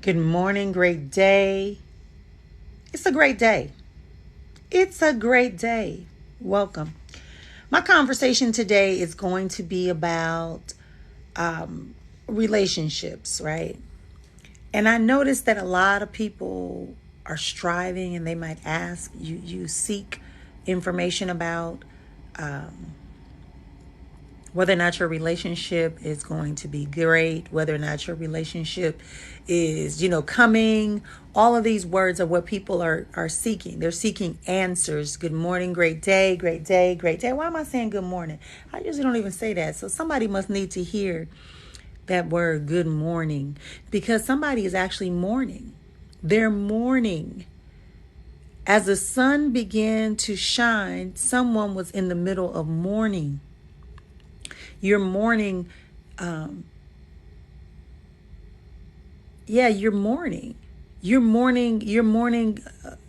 Good morning, great day. It's a great day. It's a great day. Welcome. My conversation today is going to be about relationships, right? And I noticed that a lot of people are striving and they might ask, you seek information about whether or not your relationship is going to be great, whether or not your relationship is, coming. All of these words are what people are seeking. They're seeking answers. Good morning, great day, great day, great day. Why am I saying good morning? I usually don't even say that. So somebody must need to hear that word, good morning, because somebody is actually mourning. They're mourning. As the sun began to shine, someone was in the middle of mourning. You're mourning. You're mourning. You're mourning.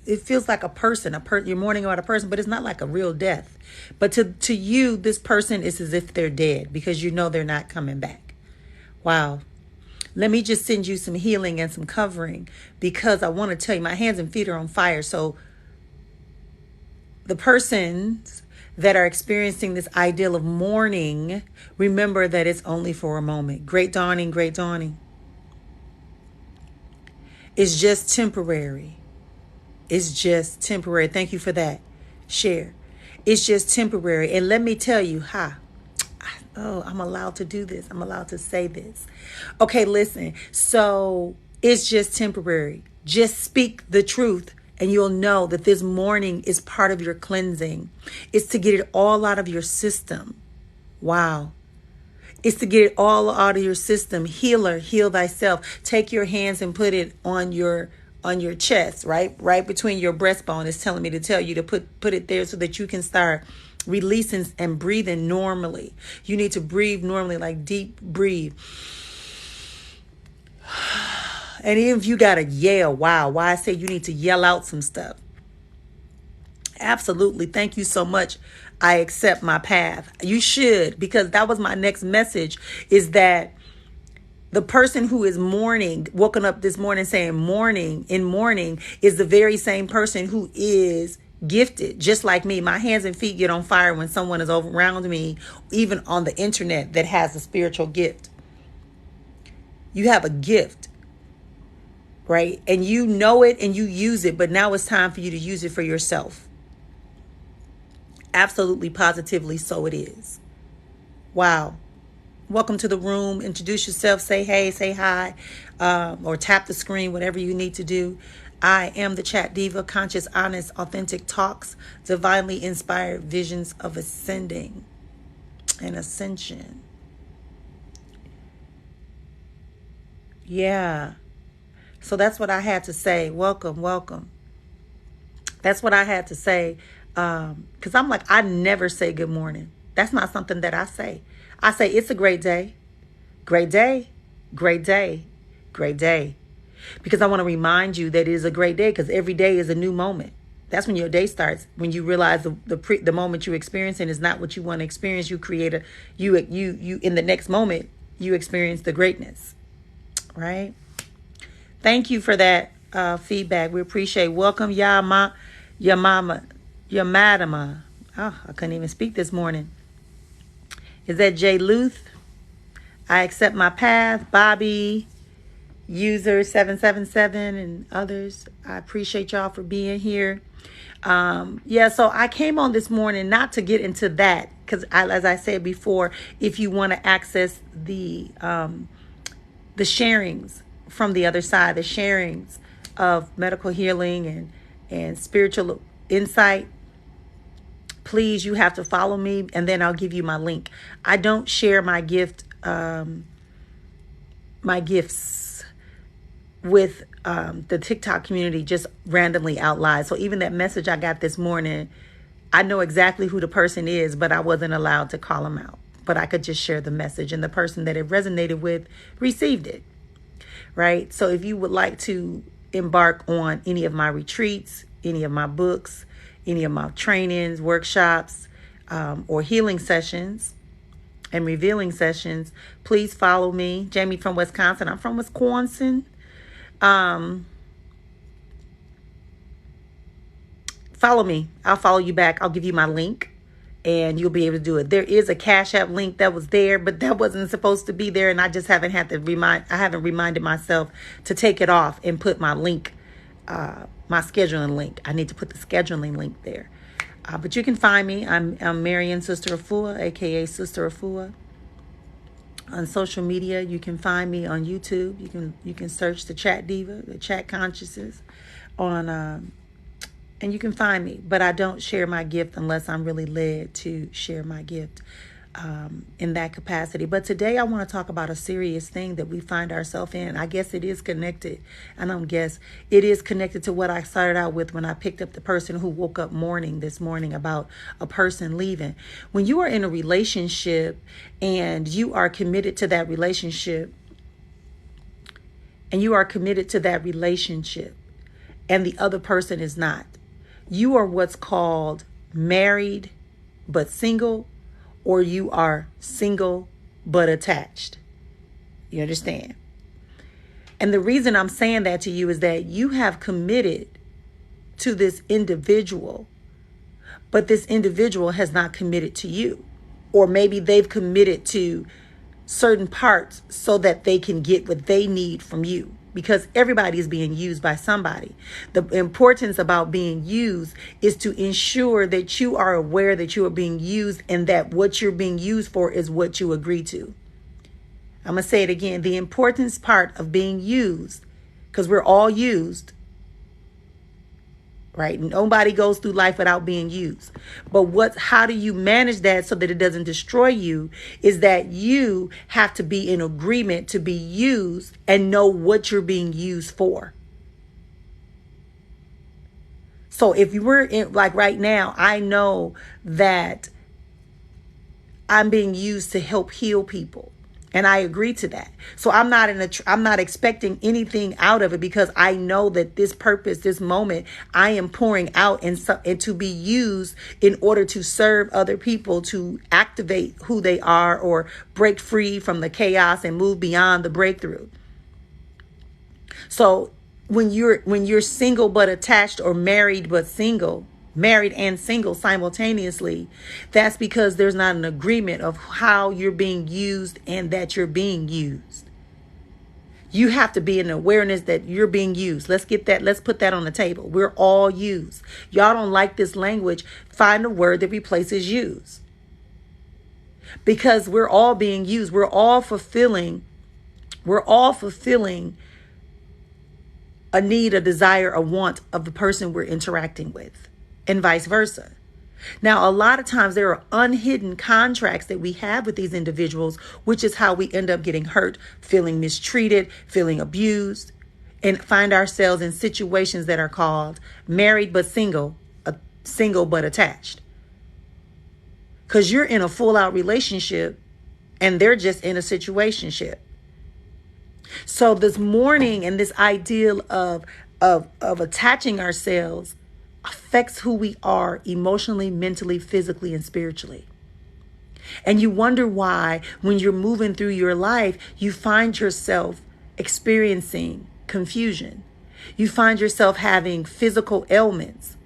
It feels like a person. You're mourning about a person, but it's not like a real death. But to you, this person is as if they're dead because you know they're not coming back. Wow. Let me just send you some healing and some covering because I want to tell you my hands and feet are on fire. So the persons that are experiencing this ideal of mourning, remember that it's only for a moment. Great dawning, great dawning. It's just temporary. It's just temporary. Thank you for that. Share. It's just temporary. And let me tell you, I'm allowed to do this. I'm allowed to say this. Okay, listen. So it's just temporary. Just speak the truth. And you'll know that this mourning is part of your cleansing. It's to get it all out of your system. Wow. It's to get it all out of your system. Healer, heal thyself. Take your hands and put it on your chest, right? Right between your breastbone. It's telling me to tell you to put it there so that you can start releasing and breathing normally. You need to breathe normally, like deep breathe. And even if you got to yell, wow, why I say you need to yell out some stuff. Absolutely. Thank you so much. I accept my path. You should, because that was my next message, is that the person who is mourning, woken up this morning saying mourning, is the very same person who is gifted, just like me. My hands and feet get on fire when someone is around me, even on the internet, that has a spiritual gift. You have a gift. Right? And you know it and you use it, but now it's time for you to use it for yourself. Absolutely, positively, so it is. Wow. Welcome to the room. Introduce yourself. Say hey, say hi, or tap the screen, whatever you need to do. I am the Chat Diva, conscious, honest, authentic talks, divinely inspired visions of ascending and ascension. Yeah. So that's what I had to say. Welcome. That's what I had to say. Because I'm like, I never say good morning. That's not something that I say. I say it's a great day. Great day. Great day. Great day. Because I want to remind you that it is a great day because every day is a new moment. That's when your day starts. When you realize the moment you're experiencing is not what you want to experience. You create you in the next moment, you experience the greatness. Right? Thank you for that feedback. We appreciate. Welcome, your mama, your madama. Oh, I couldn't even speak this morning. Is that Jay Luth? I accept my path. Bobby, user 777, and others. I appreciate y'all for being here. So I came on this morning not to get into that because, as I said before, if you want to access the sharings from the other side, the sharings of medical healing and spiritual insight, please, you have to follow me and then I'll give you my link. I don't share my gifts with the TikTok community just randomly out loud. So even that message I got this morning, I know exactly who the person is, but I wasn't allowed to call them out. But I could just share the message and the person that it resonated with received it. Right? So if you would like to embark on any of my retreats, any of my books, any of my trainings, workshops, or healing sessions and revealing sessions, please follow me. Jamie from Wisconsin. I'm from Wisconsin. Follow me. I'll follow you back. I'll give you my link and you'll be able to do it. There is a Cash App link that was there, but that wasn't supposed to be there. And I just haven't had to I haven't reminded myself to take it off and put my link, my scheduling link. I need to put the scheduling link there. But you can find me. I'm Marrian Sista Efua, aka Sista Efua. On social media, you can find me on YouTube. You can search the Chat Diva, the Chat Consciousness on and you can find me. But I don't share my gift unless I'm really led to share my gift in that capacity. But today I want to talk about a serious thing that we find ourselves in. I guess it is connected. I don't guess. It is connected to what I started out with when I picked up the person who woke up mourning this morning about a person leaving. When you are in a relationship and you are committed to that relationship, and the other person is not, you are what's called married but single, or you are single but attached. You understand? And the reason I'm saying that to you is that you have committed to this individual, but this individual has not committed to you. Or maybe they've committed to certain parts so that they can get what they need from you. Because everybody is being used by somebody. The importance about being used is to ensure that you are aware that you are being used and that what you're being used for is what you agree to. I'm going to say it again. The importance part of being used, because we're all used, right? Nobody goes through life without being used. But how do you manage that so that it doesn't destroy you is that you have to be in agreement to be used and know what you're being used for. So if you were in, like right now, I know that I'm being used to help heal people. And I agree to that. So I'm not expecting anything out of it because I know that this purpose, this moment, I am pouring out and to be used in order to serve other people, to activate who they are or break free from the chaos and move beyond the breakthrough. So when you're single but attached, or married but single, married and single simultaneously, that's because there's not an agreement of how you're being used and that you're being used. You have to be in awareness that you're being used. Let's put that on the table. We're all used. Y'all don't like this language. Find a word that replaces use. Because we're all being used. We're all fulfilling a need, a desire, a want of the person we're interacting with. And vice versa. Now, a lot of times there are unhidden contracts that we have with these individuals, which is how we end up getting hurt, feeling mistreated, feeling abused, and find ourselves in situations that are called married but single, single but attached. Because you're in a full-out relationship and they're just in a situationship. So this morning and this ideal of attaching ourselves affects who we are emotionally, mentally, physically, and spiritually. And you wonder why, when you're moving through your life, you find yourself experiencing confusion. You find yourself having physical ailments.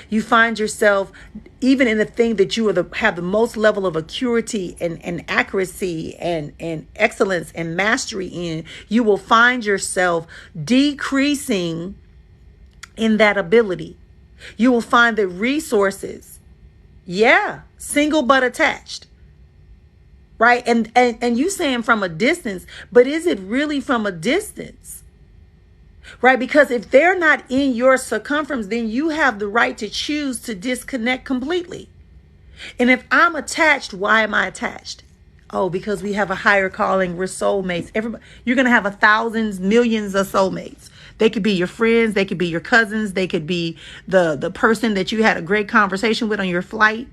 You find yourself, even in the thing that you have the most level of acuity and accuracy and excellence and mastery in, you will find yourself decreasing in that ability. You will find that resources, single but attached, right? And you saying from a distance, but is it really from a distance, right? Because if they're not in your circumference, then you have the right to choose to disconnect completely. And if I'm attached, why am I attached? Oh, because we have a higher calling. We're soulmates. You're going to have thousands, millions of soulmates. They could be your friends. They could be your cousins. They could be the person that you had a great conversation with on your flight.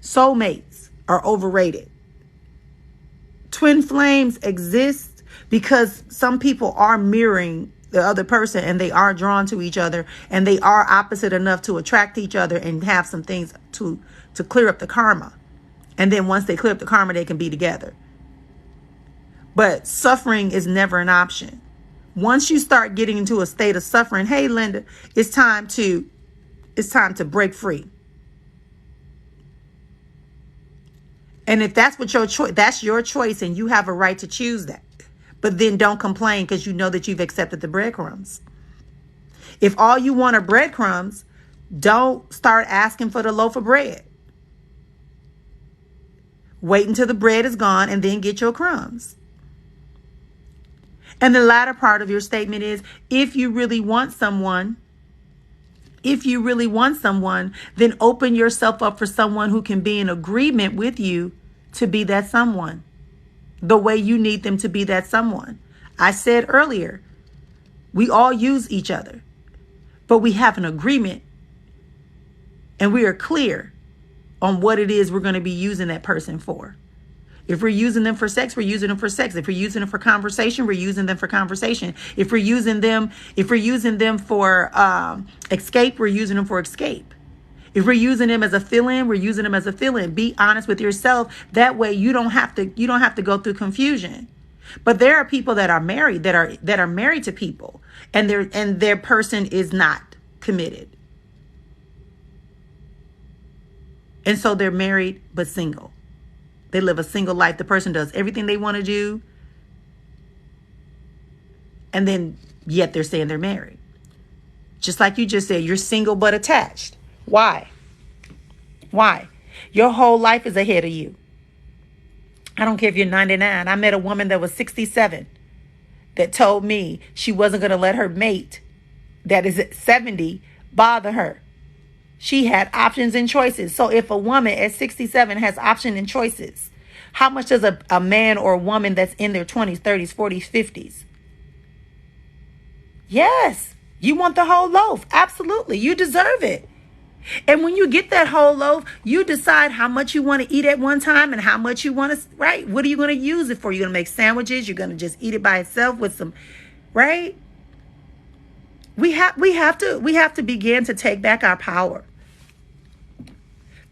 Soulmates are overrated. Twin flames exist because some people are mirroring the other person and they are drawn to each other and they are opposite enough to attract each other and have some things to clear up the karma. And then once they clear up the karma, they can be together. But suffering is never an option. Once you start getting into a state of suffering, hey, Linda, it's time to break free. And if that's what your choice, that's your choice, and you have a right to choose that. But then don't complain because you know that you've accepted the breadcrumbs. If all you want are breadcrumbs, don't start asking for the loaf of bread. Wait until the bread is gone and then get your crumbs. And the latter part of your statement is, if you really want someone, then open yourself up for someone who can be in agreement with you to be that someone, the way you need them to be that someone. I said earlier, we all use each other, but we have an agreement and we are clear on what it is we're going to be using that person for. If we're using them for sex, we're using them for sex. If we're using them for conversation, we're using them for conversation. If we're using them for escape, we're using them for escape. If we're using them as a fill-in, we're using them as a fill-in. Be honest with yourself. That way you don't have to go through confusion. But there are people that are married that are married to people, and their person is not committed. And so they're married but single. They live a single life. The person does everything they want to do. And then yet they're saying they're married. Just like you just said, you're single but attached. Why? Why? Your whole life is ahead of you. I don't care if you're 99. I met a woman that was 67 that told me she wasn't going to let her mate that is at 70 bother her. She had options and choices. So if a woman at 67 has options and choices, how much does a man or a woman that's in their 20s, 30s, 40s, 50s? Yes, you want the whole loaf. Absolutely. You deserve it. And when you get that whole loaf, you decide how much you want to eat at one time and how much you want to, right? What are you going to use it for? You're going to make sandwiches. You're going to just eat it by itself with some, right? We have to begin to take back our power.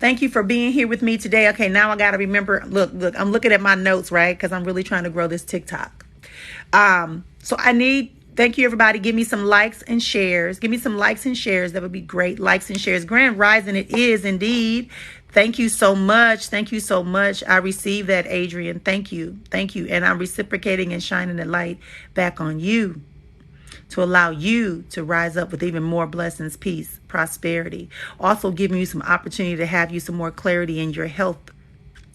Thank you for being here with me today. Okay, now I got to remember, look, I'm looking at my notes, right? Because I'm really trying to grow this TikTok. So thank you, everybody. Give me some likes and shares. Give me some likes and shares. That would be great. Likes and shares. Grand Rising, it is indeed. Thank you so much. Thank you so much. I received that, Adrian. Thank you. Thank you. And I'm reciprocating and shining the light back on you, to allow you to rise up with even more blessings, peace, prosperity. Also giving you some opportunity to have you some more clarity in your health,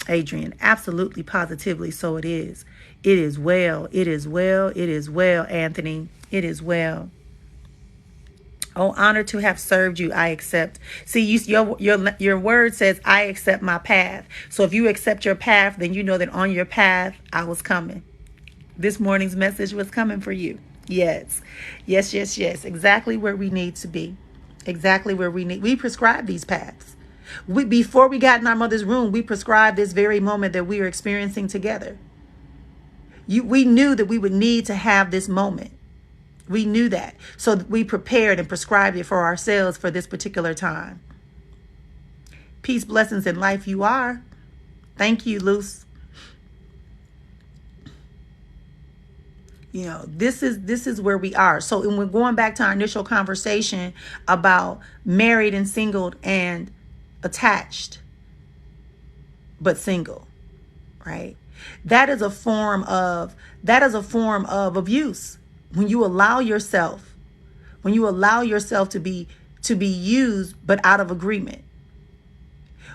Adrian. Absolutely, positively, so it is. It is well. It is well. It is well, Anthony. It is well. Oh, honored to have served you. I accept. See, your word says, I accept my path. So if you accept your path, then you know that on your path, I was coming. This morning's message was coming for you. Yes. Yes, yes, yes. Exactly where we need to be. Exactly where we prescribe these paths. Before we got in our mother's room, we prescribed this very moment that we are experiencing together. We knew that we would need to have this moment. We knew that. So we prepared and prescribed it for ourselves for this particular time. Peace, blessings, and life you are. Thank you, Luce. You know, this is where we are. So when we're going back to our initial conversation about married and singled and attached, but single, right? That is a form of abuse. When you allow yourself to be used, but out of agreement.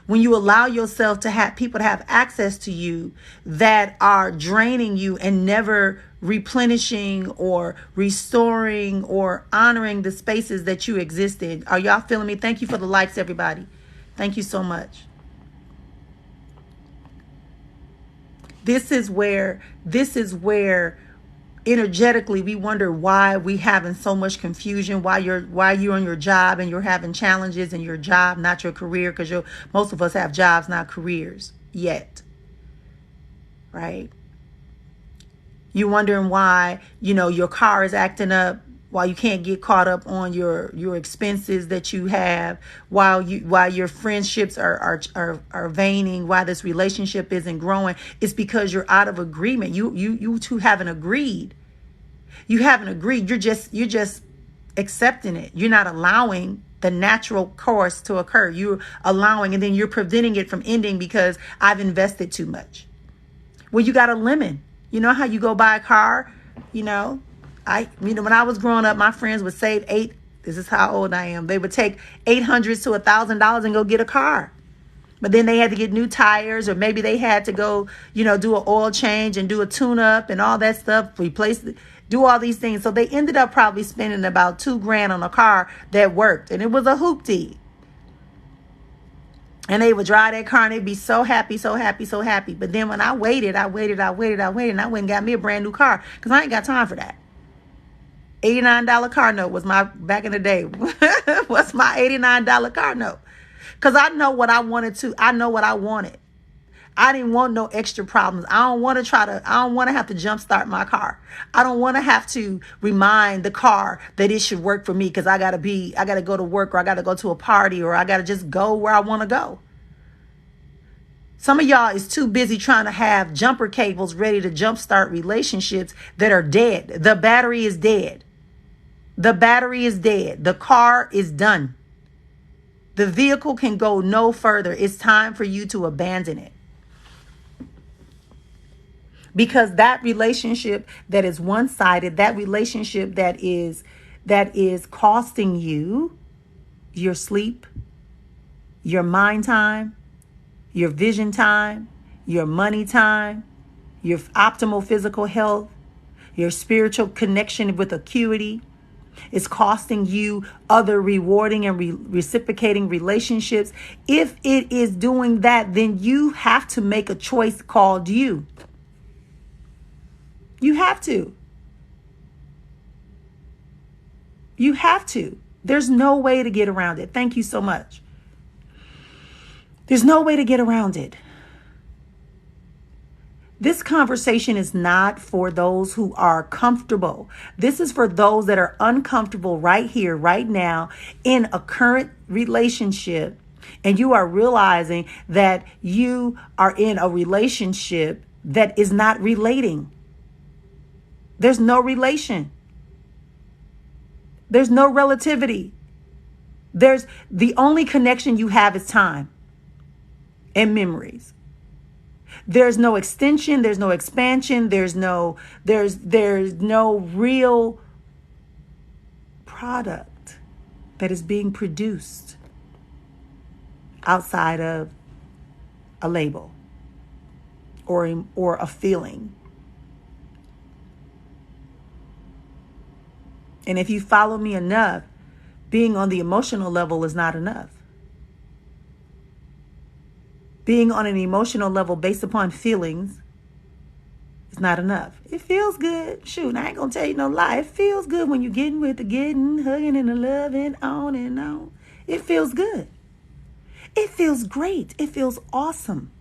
When you allow yourself to have people to have access to you that are draining you and never replenishing or restoring or honoring the spaces that you exist in. Are y'all feeling me? Thank you for the likes, everybody. Thank you so much. This is where energetically we wonder why we having so much confusion, why you're on your job and you're having challenges in your job, not your career, because most of us have jobs, not careers yet, right? You're wondering why, your car is acting up, while you can't get caught up on your expenses that you have, while your friendships are waning, while this relationship isn't growing, it's because you're out of agreement. You two haven't agreed. You haven't agreed. You're just accepting it. You're not allowing the natural course to occur. You're allowing, and then you're preventing it from ending because I've invested too much. Well, you got a limit. You know how you go buy a car? When I was growing up, my friends would save this is how old I am. They would take $800 to $1,000 and go get a car. But then they had to get new tires, or maybe they had to go, do an oil change and do a tune-up and all that stuff, do all these things. So they ended up probably spending about $2,000 on a car that worked. And it was a hoopty. And they would drive that car and they'd be so happy, so happy, so happy. But then when I waited, and I went and got me a brand new car because I ain't got time for that. $89 car note was back in the day, was my $89 car note. Because I know what I wanted. I didn't want no extra problems. I don't want to have to jumpstart my car. I don't want to have to remind the car that it should work for me because I got to go to work, or I got to go to a party, or I got to just go where I want to go. Some of y'all is too busy trying to have jumper cables ready to jumpstart relationships that are dead. The battery is dead. The battery is dead. The car is done. The vehicle can go no further. It's time for you to abandon it. Because that relationship that is one-sided, that relationship that is costing you your sleep, your mind time, your vision time, your money time, your optimal physical health, your spiritual connection with acuity. It's costing you other rewarding and reciprocating relationships. If it is doing that, then you have to make a choice called you. You have to. You have to. There's no way to get around it. Thank you so much. There's no way to get around it. This conversation is not for those who are comfortable. This is for those that are uncomfortable right here, right now, in a current relationship. And you are realizing that you are in a relationship that is not relating. There's no relation. There's no relativity. The only connection you have is time and memories. There's no extension, there's no expansion, there's no real product that is being produced outside of a label or a feeling. And if you follow me enough, being on the emotional level is not enough. Being on an emotional level based upon feelings is not enough. It feels good. Shoot, I ain't gonna tell you no lie. It feels good when you're getting with the getting, hugging and the loving, on and on. It feels good. It feels great. It feels awesome.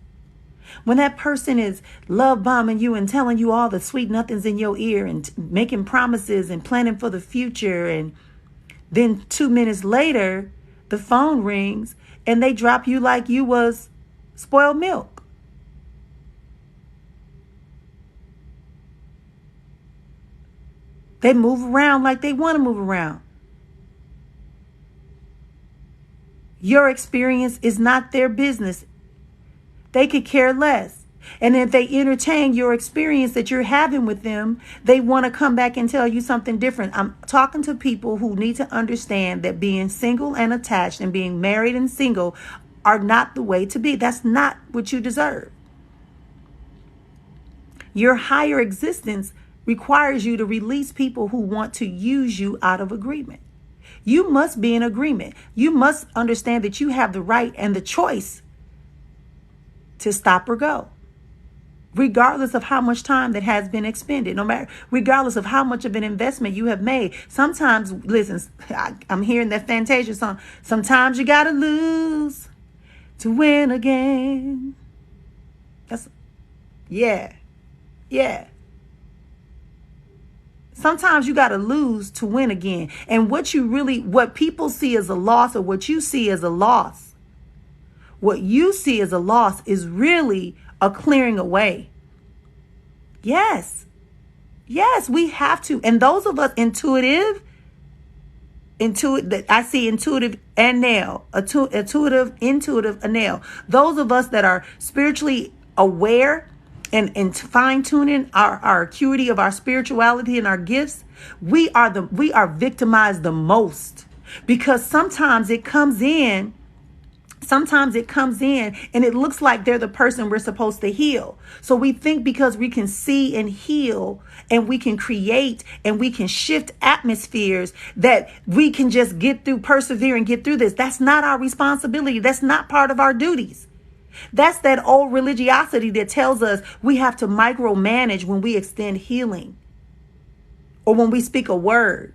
When that person is love bombing you and telling you all the sweet nothings in your ear and making promises and planning for the future, and then 2 minutes later, the phone rings and they drop you like you was spoiled milk. They move around like they want to move around. Your experience is not their business. They could care less. And if they entertain your experience that you're having with them, they want to come back and tell you something different. I'm talking to people who need to understand that being single and attached and being married and single are not the way to be. That's not what you deserve. Your higher existence requires you to release people who want to use you out of agreement. You must be in agreement. You must understand that you have the right and the choice to stop or go, regardless of how much time that has been expended, regardless of how much of an investment you have made. Sometimes, listen, I'm hearing that Fantasia song. Sometimes you got to lose to win again. Yeah. Sometimes you got to lose to win again. And what people see as a loss, or what you see as a loss, what you see as a loss is really a clearing away. Yes. Yes, we have to. And those of us intuitive, I see intuitive and nail, intuitive, a nail. Those of us that are spiritually aware and fine tuning our acuity of our spirituality and our gifts, we are victimized the most, because sometimes it comes in and it looks like they're the person we're supposed to heal. So we think because we can see and heal and we can create and we can shift atmospheres that we can just persevere and get through this. That's not our responsibility. That's not part of our duties. That's that old religiosity that tells us we have to micromanage when we extend healing or when we speak a word.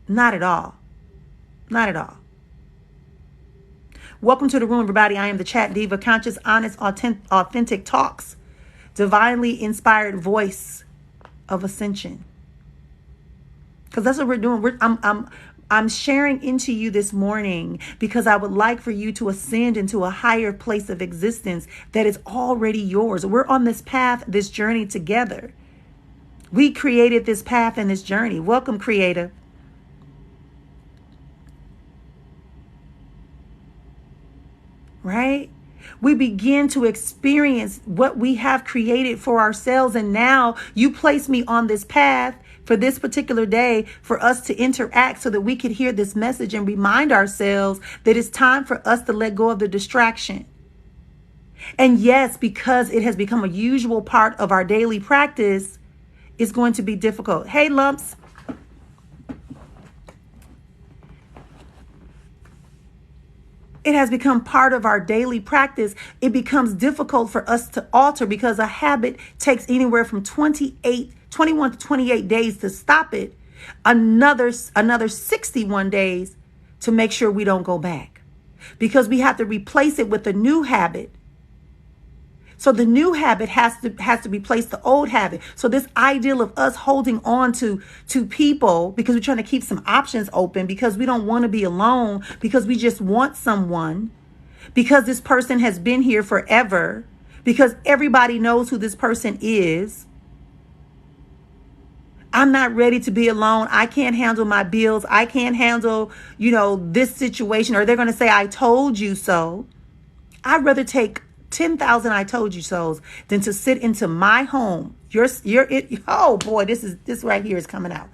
Not at all. Not at all. Welcome to the room, everybody. I am the Chat Diva, conscious, honest, authentic talks, divinely inspired voice of ascension. Because that's what we're doing. I'm sharing into you this morning because I would like for you to ascend into a higher place of existence that is already yours. We're on this path, this journey together. We created this path and this journey. Welcome, Creator. Right? We begin to experience what we have created for ourselves. And now you place me on this path for this particular day for us to interact so that we could hear this message and remind ourselves that it's time for us to let go of the distraction. And yes, because it has become a usual part of our daily practice, it's going to be difficult. Hey, lumps. It has become part of our daily practice. It becomes difficult for us to alter because a habit takes anywhere from 21 to 28 days to stop it. Another 61 days to make sure we don't go back, because we have to replace it with a new habit. So the new habit has to replace the old habit. So this ideal of us holding on to people because we're trying to keep some options open, because we don't want to be alone, because we just want someone, because this person has been here forever, because everybody knows who this person is. I'm not ready to be alone. I can't handle my bills. I can't handle, this situation. Or they're going to say, I told you so. I'd rather take 10,000 I told you so's than to sit into my home. Oh boy, this right here is coming out.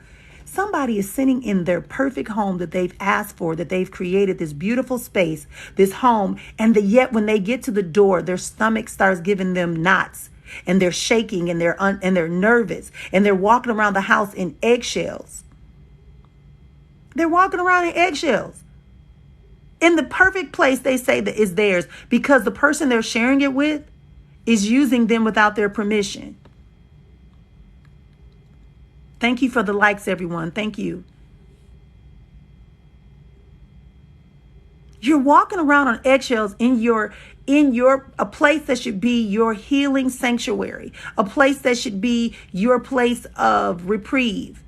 Somebody is sitting in their perfect home that they've asked for, that they've created this beautiful space, this home. And yet when they get to the door, their stomach starts giving them knots and they're shaking and they're nervous and they're walking around the house in eggshells. They're walking around in eggshells. In the perfect place they say that is theirs, because the person they're sharing it with is using them without their permission. Thank you for the likes, everyone. Thank you. You're walking around on eggshells in a place that should be your healing sanctuary, a place that should be your place of reprieve.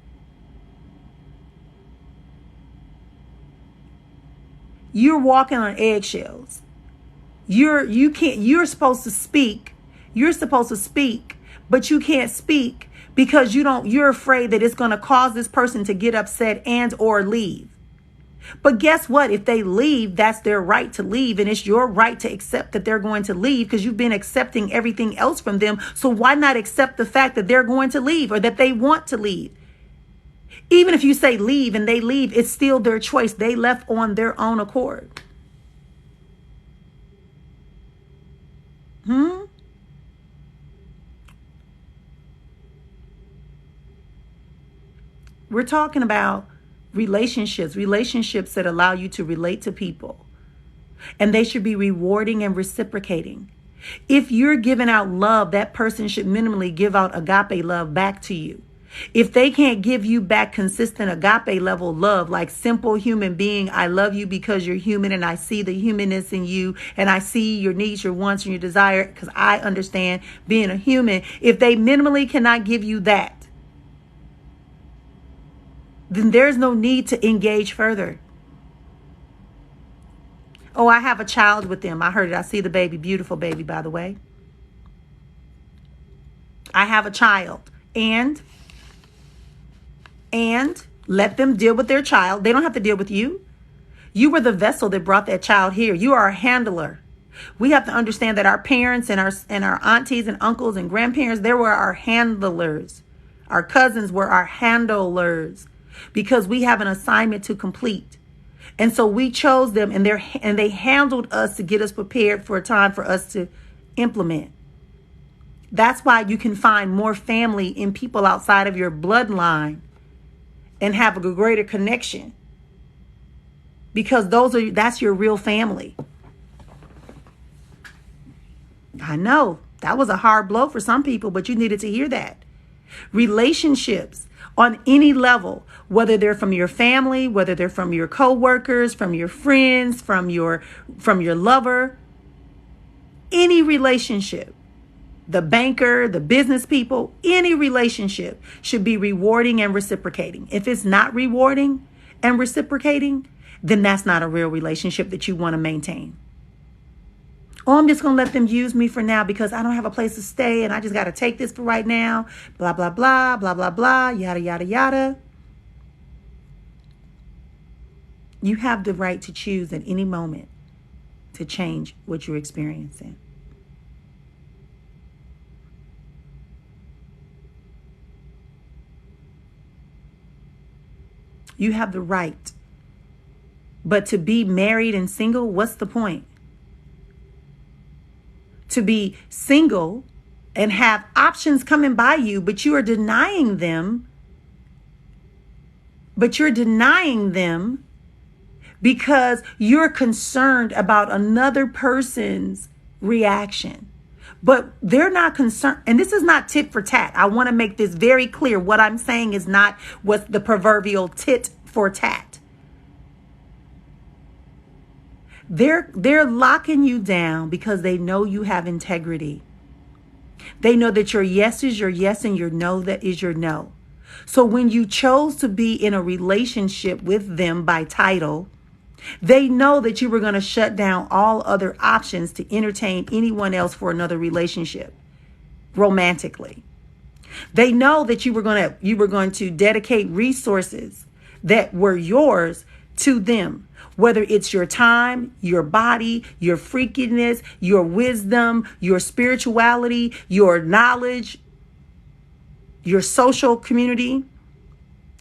You're walking on eggshells. You're supposed to speak. You're supposed to speak, but you can't speak because you're afraid that it's going to cause this person to get upset and or leave. But guess what? If they leave, that's their right to leave. And it's your right to accept that they're going to leave, because you've been accepting everything else from them. So why not accept the fact that they're going to leave or that they want to leave? Even if you say leave and they leave, it's still their choice. They left on their own accord. We're talking about relationships that allow you to relate to people. And they should be rewarding and reciprocating. If you're giving out love, that person should minimally give out agape love back to you. If they can't give you back consistent agape level love, like simple human being, I love you because you're human and I see the humanness in you and I see your needs, your wants, and your desire because I understand being a human. If they minimally cannot give you that, then there's no need to engage further. Oh, I have a child with them. I heard it. I see the baby. Beautiful baby, by the way. I have a child. And let them deal with their child. They don't have to deal with you. You were the vessel that brought that child here. You are a handler. We have to understand that our parents and our aunties and uncles and grandparents, they were our handlers. Our cousins were our handlers because we have an assignment to complete. And so we chose them and they handled us to get us prepared for a time for us to implement. That's why you can find more family in people outside of your bloodline and have a greater connection. Because that's your real family. I know that was a hard blow for some people, but you needed to hear that. Relationships on any level, whether they're from your family, whether they're from your coworkers, from your friends, from your lover, any relationship, the banker, the business people, any relationship should be rewarding and reciprocating. If it's not rewarding and reciprocating, then that's not a real relationship that you want to maintain. Oh, I'm just going to let them use me for now because I don't have a place to stay and I just got to take this for right now. Blah, blah, blah, blah, blah, blah, yada, yada, yada. You have the right to choose at any moment to change what you're experiencing. You have the right. But to be married and single, what's the point? To be single and have options coming by you, but you are denying them. But you're denying them because you're concerned about another person's reaction. But they're not concerned. And this is not tit for tat. I want to make this very clear. What I'm saying is not what's the proverbial tit for tat. They're locking you down because they know you have integrity. They know that your yes is your yes and your no that is your no. So when you chose to be in a relationship with them by title, they know that you were going to shut down all other options to entertain anyone else for another relationship romantically. They know that you were going to dedicate resources that were yours to them. Whether it's your time, your body, your freakiness, your wisdom, your spirituality, your knowledge, your social community,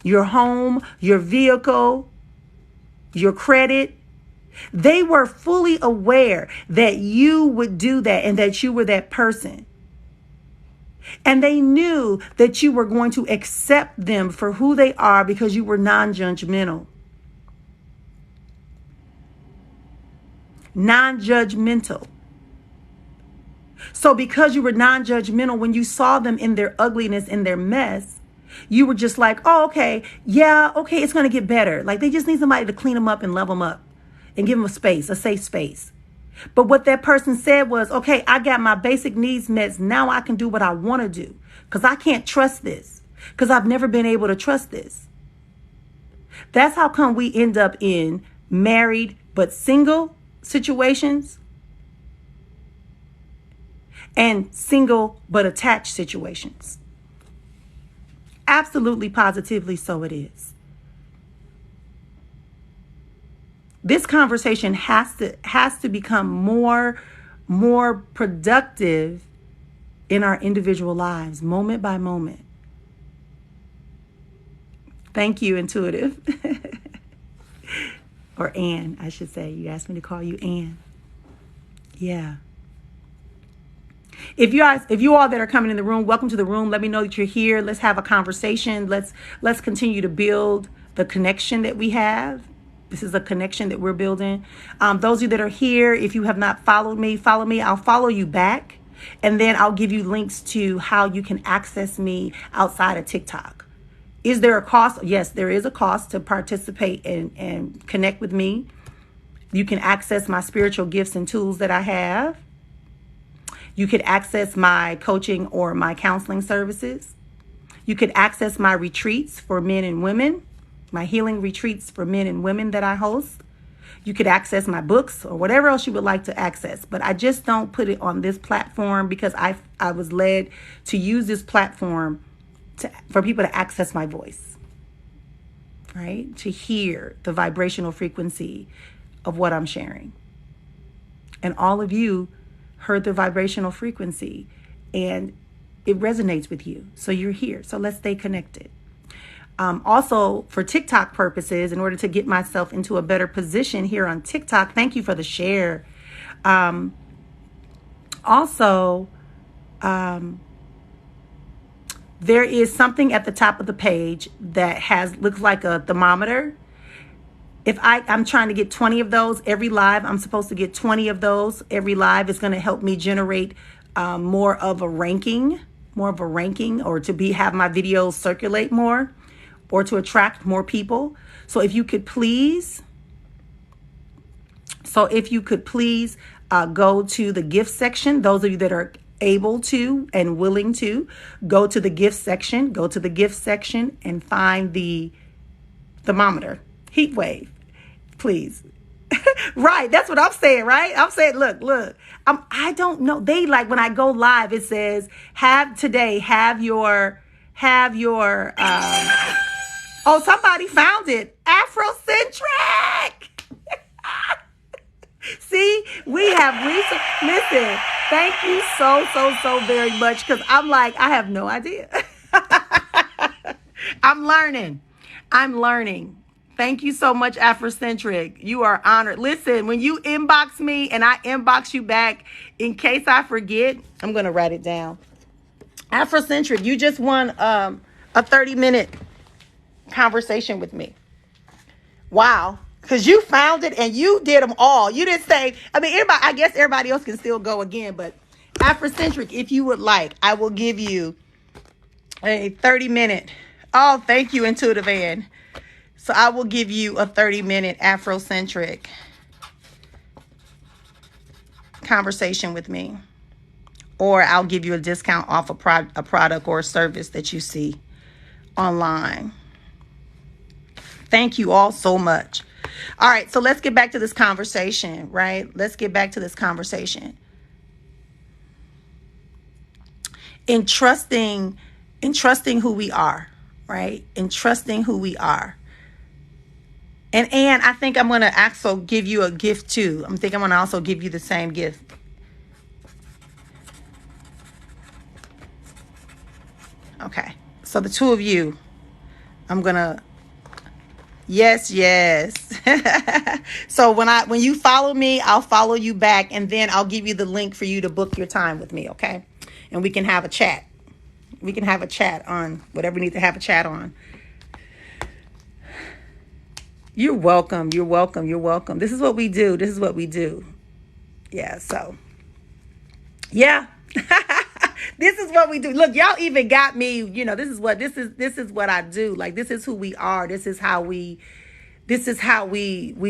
your home, your vehicle, your credit. They were fully aware that you would do that and that you were that person. And they knew that you were going to accept them for who they are because you were non-judgmental. Non-judgmental. So because you were non-judgmental, when you saw them in their ugliness, in their mess, you were just like, oh, okay, yeah, okay, it's going to get better. Like they just need somebody to clean them up and level them up and give them a space, a safe space. But what that person said was, okay, I got my basic needs met. Now I can do what I want to do because I can't trust this because I've never been able to trust this. That's how come we end up in married but single situations and single but attached situations. Absolutely, positively, so it is. This conversation has to become more productive in our individual lives, moment by moment. Thank you, Intuitive. Or Ann, I should say. You asked me to call you Ann. Yeah. If you all that are coming in the room, welcome to the room. Let me know that you're here. Let's have a conversation. Let's continue to build the connection that we have. This is a connection that we're building. Those of you that are here, if you have not followed me, follow me. I'll follow you back. And then I'll give you links to how you can access me outside of TikTok. Is there a cost? Yes, there is a cost to participate and connect with me. You can access my spiritual gifts and tools that I have. You could access my coaching or my counseling services. You could access my retreats for men and women, my healing retreats for men and women that I host. You could access my books or whatever else you would like to access. But I just don't put it on this platform because I was led to use this platform for people to access my voice, right? To hear the vibrational frequency of what I'm sharing. And all of you heard the vibrational frequency and it resonates with you. So you're here. So let's stay connected. Also, for TikTok purposes, in order to get myself into a better position here on TikTok, thank you for the share. There is something at the top of the page that looks like a thermometer. If I'm trying to get 20 of those every live, I'm supposed to get 20 of those every live. It's going to help me generate more of a ranking, or to have my videos circulate more, or to attract more people. So if you could please go to the gift section. Those of you that are able to and willing to go to the gift section, and find the thermometer, heat wave, please. Right, that's what I'm saying, right? I'm saying, look, I don't know. They like when I go live, it says have your oh, somebody found it. Afrocentric. See, we have research. Listen, thank you so very much, because I'm like, I have no idea. I'm learning. Thank you so much, Afrocentric. You are honored. Listen, when you inbox me and I inbox you back, in case I forget, I'm going to write it down. Afrocentric, you just won a 30-minute conversation with me. Wow. Because you found it and you did them all. You didn't say, I guess everybody else can still go again, but Afrocentric, if you would like, I will give you a 30-minute. Oh, thank you, Intuitive Ann. So I will give you a 30-minute Afrocentric conversation with me. Or I'll give you a discount off a product or a service that you see online. Thank you all so much. All right, so let's get back to this conversation, right? Let's get back to this conversation. In trusting who we are, right? In trusting who we are. And Anne, I think I'm going to also give you a gift too. I'm going to also give you the same gift. Okay, so the two of you, I'm going to, yes. So when you follow me, I'll follow you back, and then I'll give you the link for you to book your time with me, okay? And we can have a chat. We can have a chat on whatever we need to have a chat on. You're welcome. This is what we do. Yeah, so. Yeah. This is what we do. Look, y'all even got me, this is what I do. Like, this is who we are. This is how we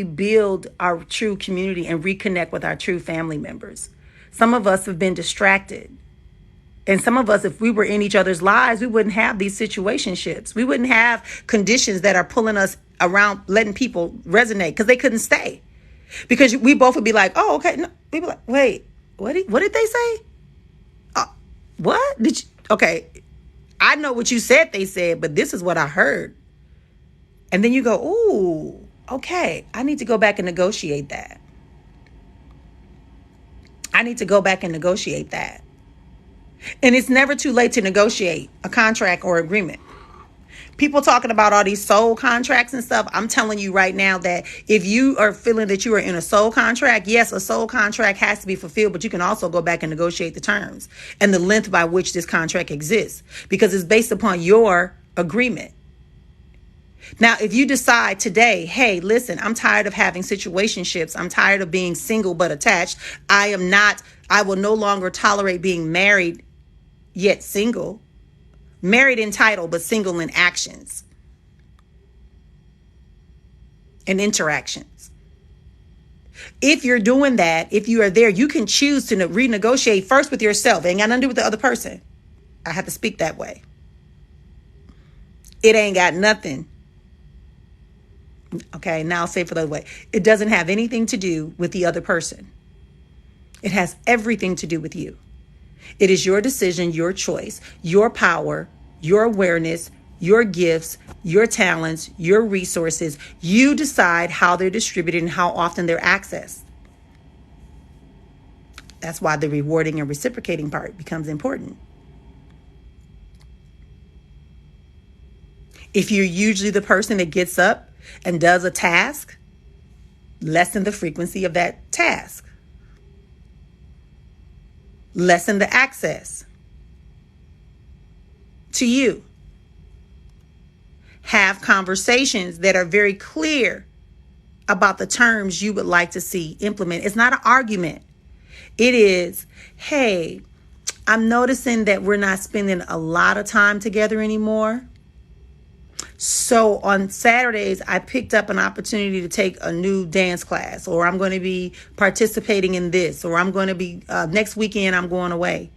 build our true community and reconnect with our true family members. Some of us have been distracted. And some of us, if we were in each other's lives, we wouldn't have these situationships. We wouldn't have conditions that are pulling us around, letting people resonate, because they couldn't stay. Because we both would be like, oh, okay. No. We'd be like, wait, what did they say? What? Okay, I know what you said they said, but this is what I heard. And then you go, ooh, okay, I need to go back and negotiate that. And it's never too late to negotiate a contract or agreement. People talking about all these soul contracts and stuff. I'm telling you right now that if you are feeling that you are in a soul contract, yes, a soul contract has to be fulfilled, but you can also go back and negotiate the terms and the length by which this contract exists, because it's based upon your agreement. Now, if you decide today, hey, listen, I'm tired of having situationships. I'm tired of being single but attached. I will no longer tolerate being married yet single. Married in title, but single in actions and interactions. If you're doing that, if you are there, you can choose to renegotiate first with yourself. It ain't got nothing to do with the other person. I have to speak that way. It ain't got nothing. Okay, now I'll say it for the other way. It doesn't have anything to do with the other person. It has everything to do with you. It is your decision, your choice, your power, your awareness, your gifts, your talents, your resources. You decide how they're distributed and how often they're accessed. That's why the rewarding and reciprocating part becomes important. If you're usually the person that gets up and does a task, lessen the frequency of that task. Lessen the access to you. Have conversations that are very clear about the terms you would like to see implemented. It's not an argument. It is, hey, I'm noticing that we're not spending a lot of time together anymore. So on Saturdays, I picked up an opportunity to take a new dance class, or I'm going to be participating in this, or I'm going to be, next weekend, I'm going away.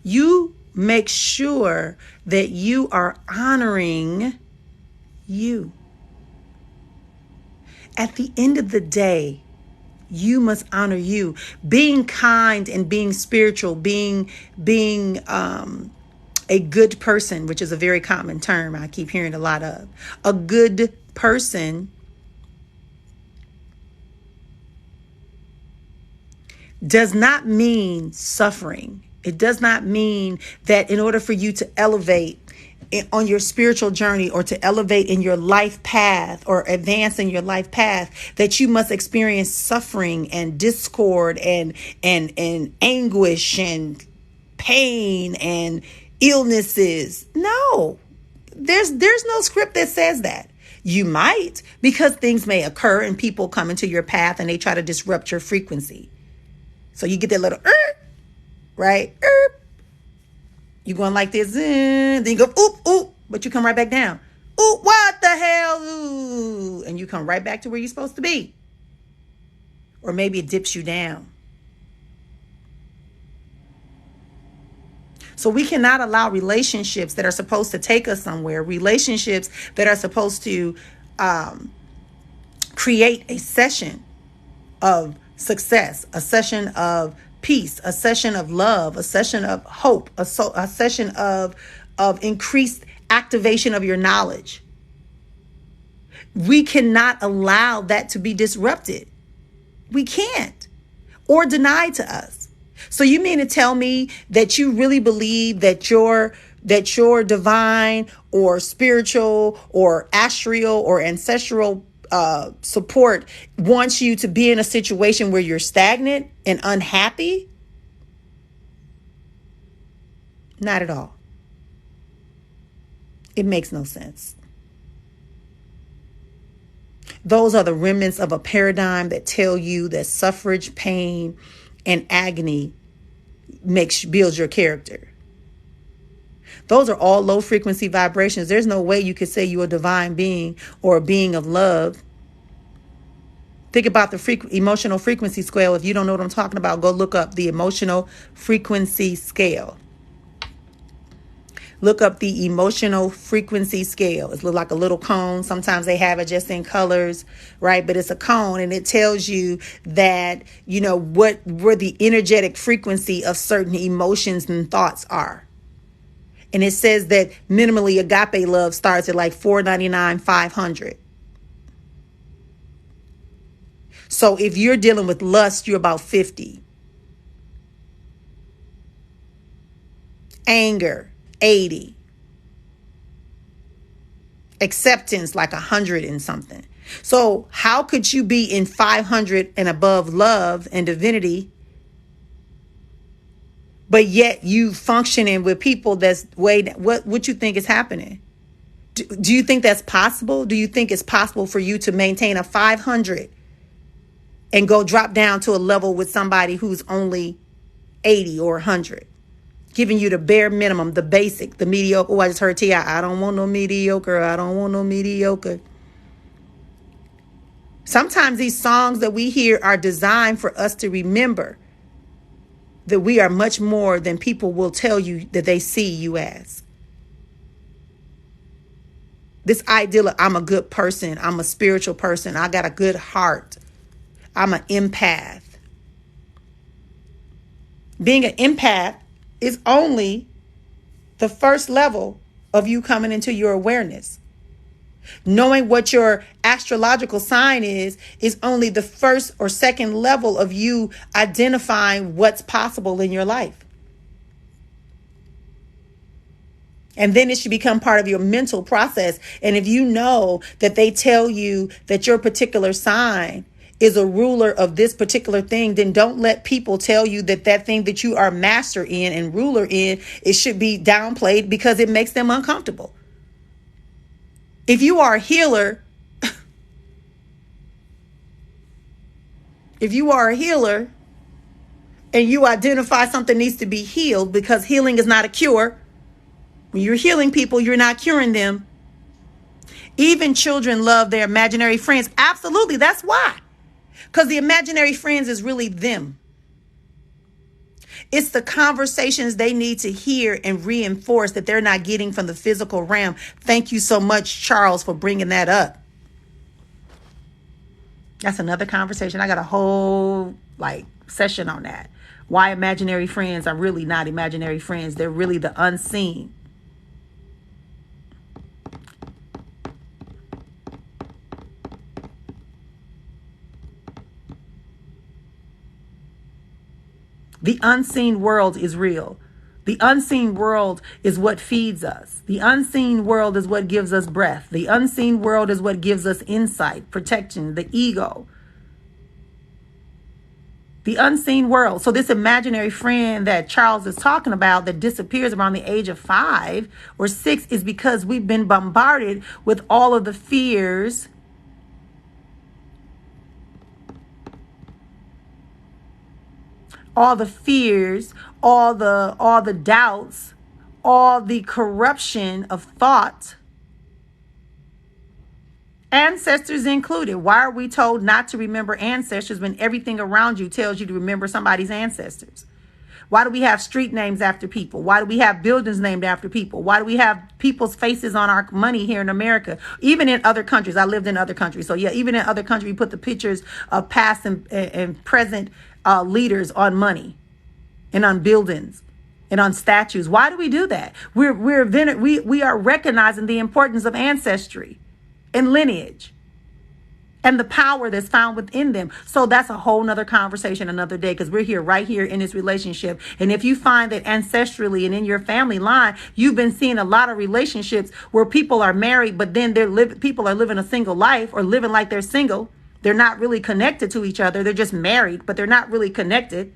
You make sure that you are honoring you. At the end of the day, you must honor you. Being kind and being spiritual, being a good person, which is a very common term I keep hearing a lot of. A good person does not mean suffering. It does not mean that in order for you to elevate on your spiritual journey or to elevate in your life path or advance in your life path, that you must experience suffering and discord and anguish and pain and illnesses. No, there's no script that says that. You might, because things may occur and people come into your path and they try to disrupt your frequency. So you get that little right? You going like this, then you go, oop, oop, but you come right back down. Oop, what the hell? Ooh, and you come right back to where you're supposed to be. Or maybe it dips you down. So we cannot allow relationships that are supposed to take us somewhere, relationships that are supposed to create a session of success, a session of peace, a session of love, a session of hope, a session of increased activation of your knowledge. We cannot allow that to be disrupted. We can't, or denied to us. So you mean to tell me that you really believe that your divine or spiritual or astral or ancestral support wants you to be in a situation where you're stagnant and unhappy? Not at all. It makes no sense. Those are the remnants of a paradigm that tell you that suffrage, pain, and agony builds your character. Those are all low frequency vibrations. There's no way you could say you're a divine being or a being of love. Think about the emotional frequency scale. If you don't know what I'm talking about, go look up the emotional frequency scale. Look up the emotional frequency scale. It looks like a little cone. Sometimes they have it just in colors, right? But it's a cone, and it tells you that, you know, where the energetic frequency of certain emotions and thoughts are. And it says that minimally agape love starts at like 499, 500. So if you're dealing with lust, you're about 50. Anger, 80. Acceptance, like 100 and something. So how could you be in 500 and above love and divinity, but yet you functioning with people that's what you think is happening? Do you think that's possible? Do you think it's possible for you to maintain a 500 and go drop down to a level with somebody who's only 80 or 100. Giving you the bare minimum, the basic, the mediocre. Oh, I just heard T.I. I don't want no mediocre. I don't want no mediocre. Sometimes these songs that we hear are designed for us to remember that we are much more than people will tell you that they see you as. This ideal of I'm a good person, I'm a spiritual person, I got a good heart, I'm an empath. Being an empath is only the first level of you coming into your awareness. Knowing what your astrological sign is only the first or second level of you identifying what's possible in your life. And then it should become part of your mental process. And if you know that they tell you that your particular sign is a ruler of this particular thing, then don't let people tell you that that thing that you are master in and ruler in, it should be downplayed because it makes them uncomfortable. If you are a healer, and you identify something needs to be healed, because healing is not a cure. When you're healing people, you're not curing them. Even children love their imaginary friends. Absolutely. That's why. Because the imaginary friends is really them. It's the conversations they need to hear and reinforce that they're not getting from the physical realm. Thank you so much, Charles, for bringing that up. That's another conversation. I got a whole session on that. Why imaginary friends are really not imaginary friends. They're really the unseen. The unseen world is real. The unseen world is what feeds us. The unseen world is what gives us breath. The unseen world is what gives us insight, protection, the ego. The unseen world. So this imaginary friend that Charles is talking about that disappears around the age of 5 or 6 is because we've been bombarded with all of the fears, all the doubts, all the corruption of thought, ancestors included. Why are we told not to remember ancestors when everything around you tells you to remember somebody's ancestors? Why do we have street names after people? Why do we have buildings named after people? Why do we have people's faces on our money here in America? Even in other countries. I lived in other countries. So yeah, even in other countries, we put the pictures of past and present leaders on money and on buildings and on statues. Why do we do that? We are recognizing the importance of ancestry and lineage and the power that's found within them. So that's a whole nother conversation another day, because we're here right here in this relationship. And if you find that ancestrally and in your family line, you've been seeing a lot of relationships where people are married, but then people are living a single life or living like they're single. They're not really connected to each other. They're just married, but they're not really connected.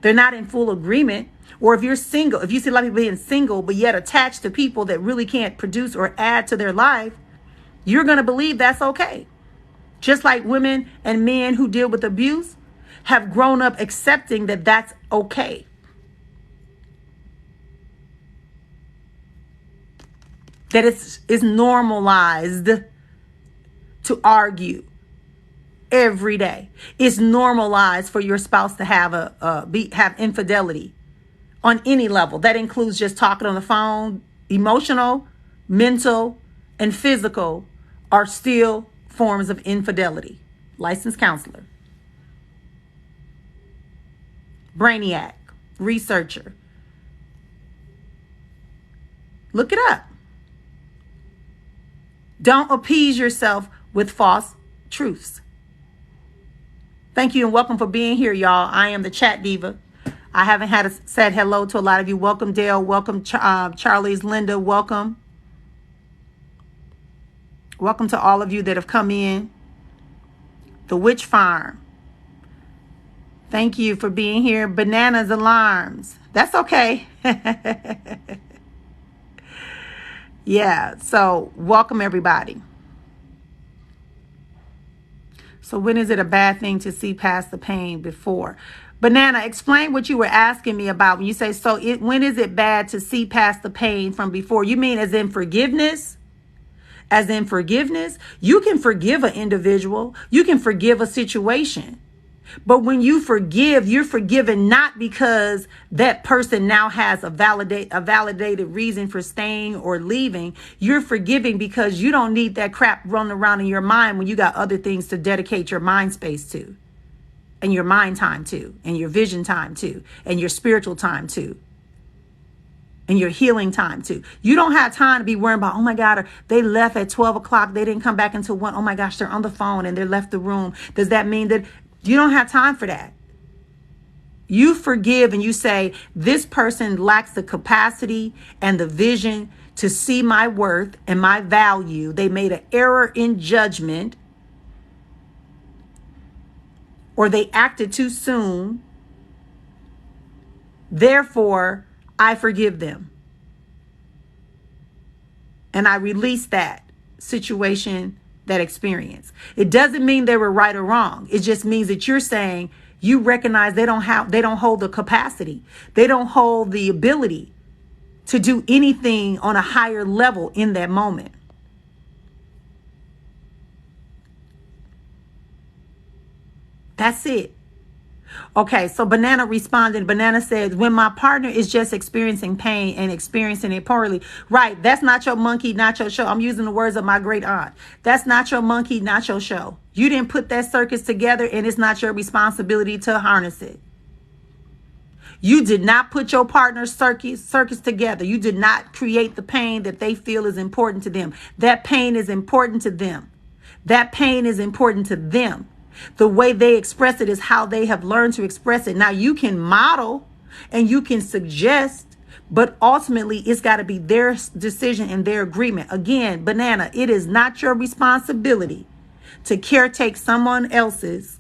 They're not in full agreement. Or if you're single, if you see a lot of people being single, but yet attached to people that really can't produce or add to their life, you're going to believe that's okay. Just like women and men who deal with abuse have grown up accepting that that's okay. That it's normalized to argue every day. It's normalized for your spouse to have have infidelity on any level. That includes just talking on the phone. Emotional, mental, and physical are still forms of infidelity. Licensed counselor, brainiac, researcher. Look it up. Don't appease yourself with false truths. Thank you and welcome for being here, y'all. I am the Chat Diva. I haven't said hello to a lot of you. Welcome, Dale. Welcome, Charlie's, Linda. Welcome. Welcome to all of you that have come in. The Witch Farm. Thank you for being here. Bananas Alarms. That's okay. Yeah, so welcome everybody. So when is it a bad thing to see past the pain before? Banana, explain what you were asking me about when you say, when is it bad to see past the pain from before? You mean as in forgiveness? As in forgiveness? You can forgive an individual. You can forgive a situation. But when you forgive, you're forgiven not because that person now has a validated reason for staying or leaving. You're forgiving because you don't need that crap running around in your mind when you got other things to dedicate your mind space to, and your mind time to, and your vision time to, and your spiritual time to, and your healing time too. You don't have time to be worrying about, oh my God, they left at 12 o'clock. They didn't come back until 1. Oh my gosh, they're on the phone and they left the room. Does that mean that you don't have time for that? You forgive and you say, this person lacks the capacity and the vision to see my worth and my value. They made an error in judgment, or they acted too soon. Therefore, I forgive them. And I release that situation, that experience. It doesn't mean they were right or wrong. It just means that you're saying you recognize they don't hold the capacity. They don't hold the ability to do anything on a higher level in that moment. That's it. Okay, so Banana responded. Banana said, when my partner is just experiencing pain and experiencing it poorly. Right, that's not your monkey, not your show. I'm using the words of my great aunt. That's not your monkey, not your show. You didn't put that circus together, and it's not your responsibility to harness it. You did not put your partner's circus together. You did not create the pain that they feel is important to them. That pain is important to them. That pain is important to them. The way they express it is how they have learned to express it. Now, you can model and you can suggest, but ultimately it's got to be their decision and their agreement. Again, Banana, it is not your responsibility to caretake someone else's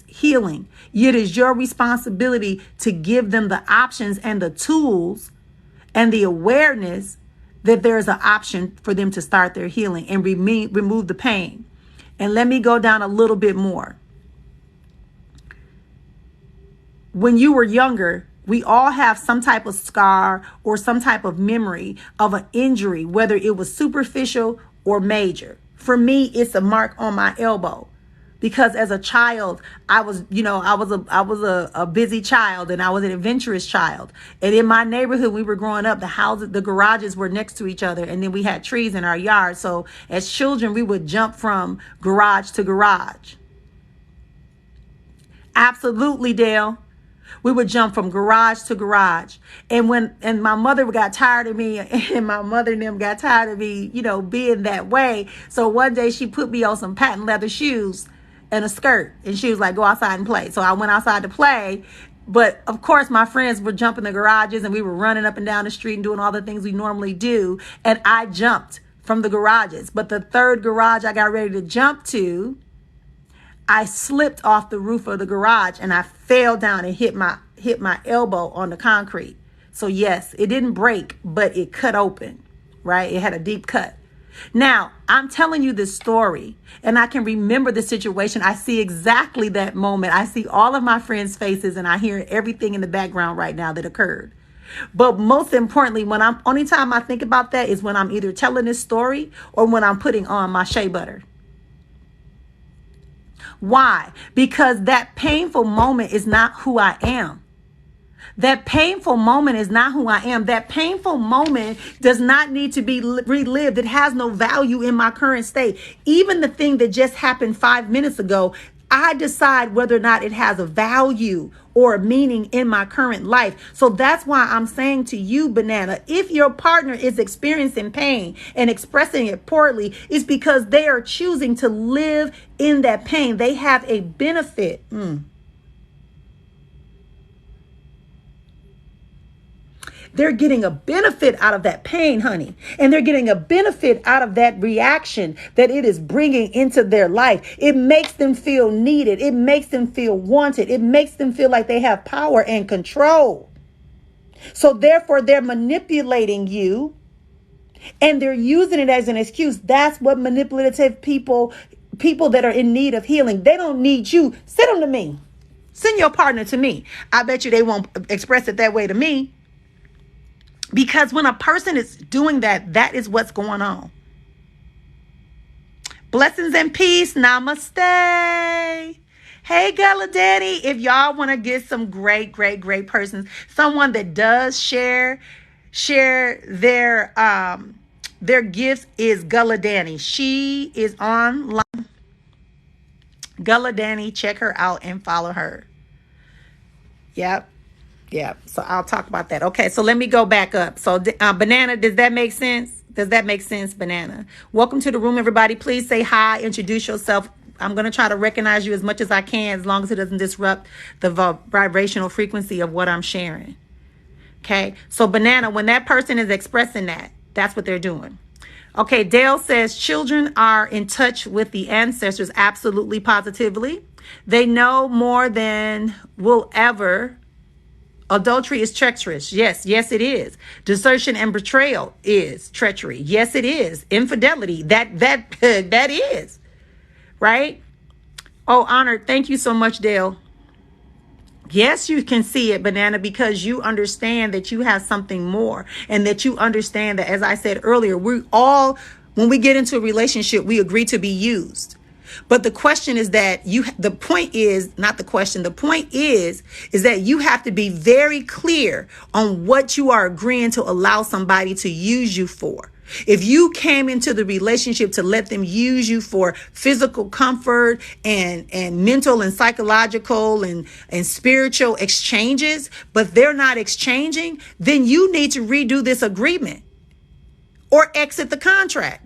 healing. It is your responsibility to give them the options and the tools and the awareness that there's an option for them to start their healing and remove the pain. And let me go down a little bit more. When you were younger, we all have some type of scar or some type of memory of an injury, whether it was superficial or major. For me, it's a mark on my elbow. Because as a child, I was a busy child, and I was an adventurous child. And in my neighborhood, we were growing up, the garages were next to each other, and then we had trees in our yard. So as children, we would jump from garage to garage. Absolutely, Dale. We would jump from garage to garage. And my mother got tired of me, and my mother and them got tired of me, being that way. So one day she put me on some patent leather shoes and a skirt, and she was like, go outside and play. So I went outside to play, but of course my friends were jumping the garages, and we were running up and down the street and doing all the things we normally do, and I jumped from the garages. But the third garage I got ready to jump to, I slipped off the roof of the garage, and I fell down and hit my elbow on the concrete. So yes, it didn't break, but it cut open, right? It had a deep cut. Now, I'm telling you this story, and I can remember the situation. I see exactly that moment. I see all of my friends' faces, and I hear everything in the background right now that occurred. But most importantly, only time I think about that is when I'm either telling this story or when I'm putting on my shea butter. Why? Because that painful moment is not who I am. That painful moment is not who I am. That painful moment does not need to be relived. It has no value in my current state. Even the thing that just happened 5 minutes ago, I decide whether or not it has a value or a meaning in my current life. So that's why I'm saying to you, Banana, if your partner is experiencing pain and expressing it poorly, it's because they are choosing to live in that pain. They have a benefit. They're getting a benefit out of that pain, honey. And they're getting a benefit out of that reaction that it is bringing into their life. It makes them feel needed. It makes them feel wanted. It makes them feel like they have power and control. So therefore, they're manipulating you, and they're using it as an excuse. That's what manipulative people that are in need of healing, they don't need you. Sit them to me. Send your partner to me. I bet you they won't express it that way to me. Because when a person is doing that, that is what's going on. Blessings and peace. Namaste. Hey, Gullah Daddy. If y'all want to get some great persons, someone that does share their gifts is Gullah Danny. She is online. Gullah Danny, check her out and follow her. Yep. So I'll talk about that. Okay, so let me go back up. So Banana, does that make sense? Does that make sense, Banana? Welcome to the room, everybody. Please say hi, introduce yourself. I'm going to try to recognize you as much as I can, as long as it doesn't disrupt the vibrational frequency of what I'm sharing. Okay, so Banana, when that person is expressing that, that's what they're doing. Okay, Dale says children are in touch with the ancestors. Absolutely, positively. They know more than we'll ever. Adultery is treacherous. Yes, it is. Desertion and betrayal is treachery. Yes, it is. Infidelity, that is. Right? Oh, Honored, thank you so much, Dale. Yes, you can see it, Banana, because you understand that you have something more, and that you understand that, as I said earlier, we all, when we get into a relationship, we agree to be used. But the question is that the point is that you have to be very clear on what you are agreeing to allow somebody to use you for. If you came into the relationship to let them use you for physical comfort and mental and psychological and spiritual exchanges, but they're not exchanging, then you need to redo this agreement or exit the contract.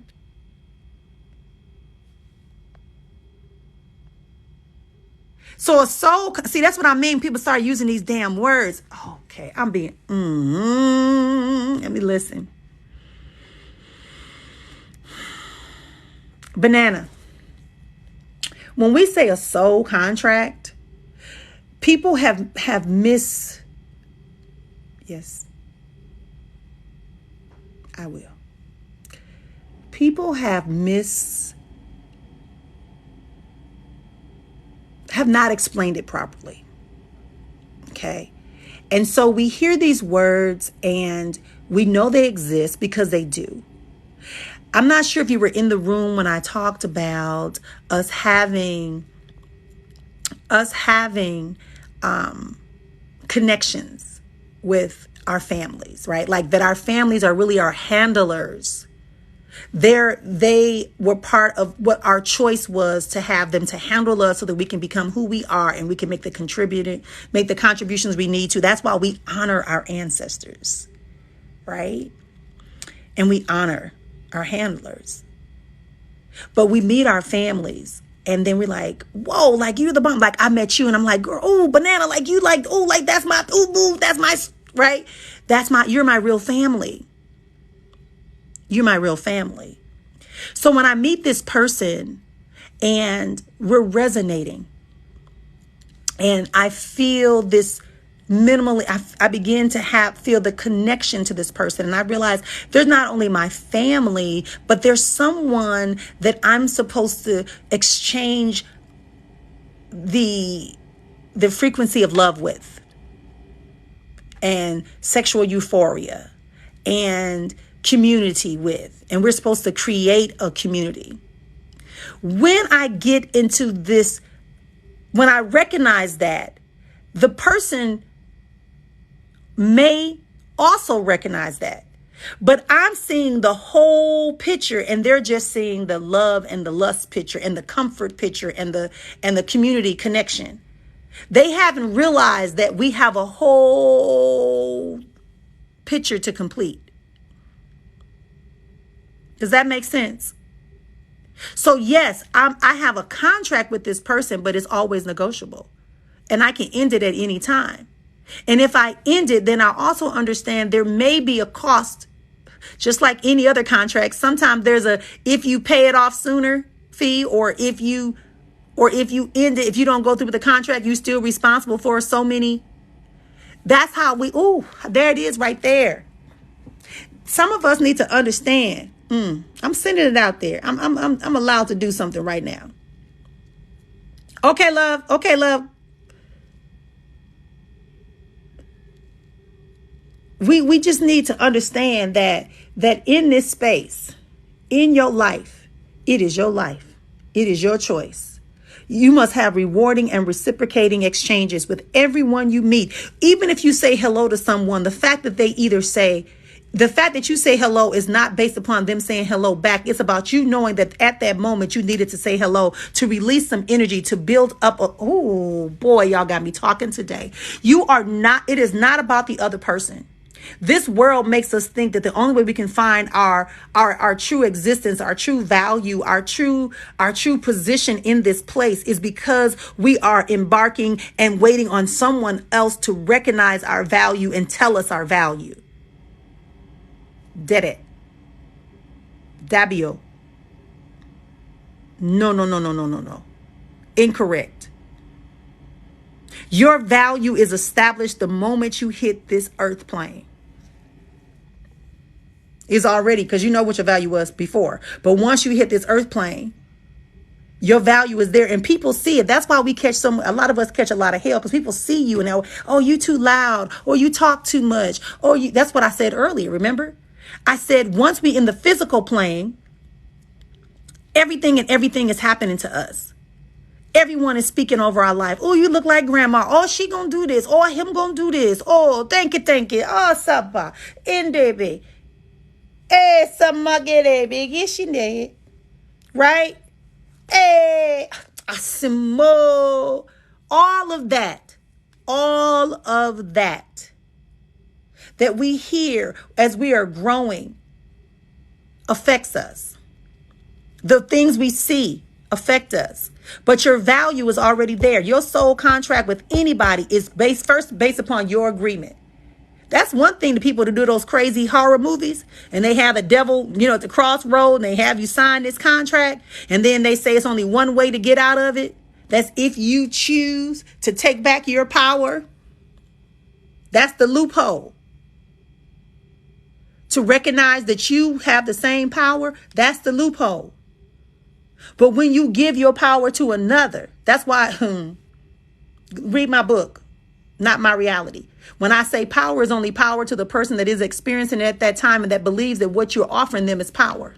So a soul, see, that's what I mean. People start using these damn words. Okay, I'm being, let me listen. Banana. When we say a soul contract, people have yes, I will. People have not explained it properly. Okay. And so we hear these words and we know they exist because they do. I'm not sure if you were in the room when I talked about us having connections with our families, right? Like that our families are really our handlers. They were part of what our choice was, to have them to handle us so that we can become who we are and we can make the contributions we need to. That's why we honor our ancestors, right? And we honor our handlers. But we meet our families and then we're like, whoa, like you're the bomb. Like I met you and I'm like, girl, oh, Banana, like you, like, oh, like that's my, ooh, that's my, right? You're my real family. You're my real family. So when I meet this person and we're resonating and I feel this minimally, I begin to feel the connection to this person. And I realize there's not only my family, but there's someone that I'm supposed to exchange the frequency of love with, and sexual euphoria and community with, and we're supposed to create a community. When I get into this, when I recognize that, the person may also recognize that, but I'm seeing the whole picture and they're just seeing the love and the lust picture and the comfort picture and the community connection. They haven't realized that we have a whole picture to complete. Does that make sense? So yes, I have a contract with this person, but it's always negotiable. And I can end it at any time. And if I end it, then I also understand there may be a cost, just like any other contract. Sometimes there's if you pay it off sooner fee, or if you end it, if you don't go through with the contract, you're still responsible for so many. That's how there it is right there. Some of us need to understand. I'm sending it out there. I'm allowed to do something right now. Okay, love. we just need to understand that in this space, in your life, it is your life. It is your choice. You must have rewarding and reciprocating exchanges with everyone you meet. Even if you say hello to someone, the fact that you say hello is not based upon them saying hello back. It's about you knowing that at that moment you needed to say hello, to release some energy, to build up. Oh boy, y'all got me talking today. It is not about the other person. This world makes us think that the only way we can find our true existence, our true value, our true position in this place is because we are embarking and waiting on someone else to recognize our value and tell us our value. Did it. Dabio. No. Incorrect. Your value is established the moment you hit this earth plane. Is already, because you know what your value was before. But once you hit this earth plane, your value is there and people see it. That's why a lot of us catch a lot of hell, because people see you and they're, oh, you too loud, or you talk too much, that's what I said earlier. Remember? I said, once we in the physical plane, everything is happening to us. Everyone is speaking over our life. Oh, you look like grandma. Oh, she gonna do this. Oh, him gonna do this. Oh, thank you. Oh, sabba. Indebe. Eh, samagere. Right? Eh, asimo. All of that that we hear as we are growing affects us. The things we see affect us. But your value is already there. Your soul contract with anybody is based upon your agreement. That's one thing to people to do those crazy horror movies, and they have the devil, at the crossroad, and they have you sign this contract, and then they say it's only one way to get out of it. That's if you choose to take back your power. That's the loophole. To recognize that you have the same power, that's the loophole. But when you give your power to another, that's why, read my book, Not My Reality. When I say power is only power to the person that is experiencing it at that time and that believes that what you're offering them is power.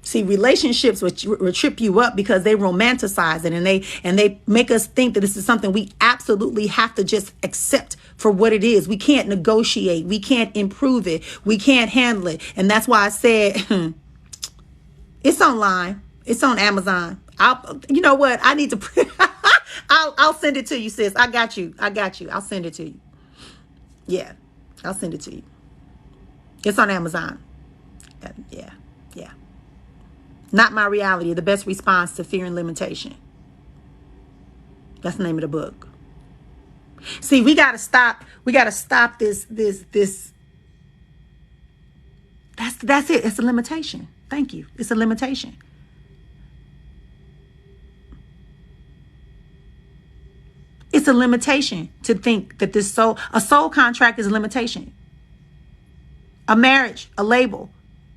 See, relationships will trip you up because they romanticize it and they make us think that this is something we absolutely have to just accept for what it is. We can't negotiate. We can't improve it. We can't handle it. And that's why I said it's online. It's on Amazon. You know what? I need to. I'll send it to you, sis. I got you. I'll send it to you. Yeah, I'll send it to you. It's on Amazon. Yeah. Not My Reality, the best response to fear and limitation. That's the name of the book. See, we got to stop this. That's it. It's a limitation. Thank you. It's a limitation. It's a limitation to think that a soul contract is a limitation. A marriage, a label,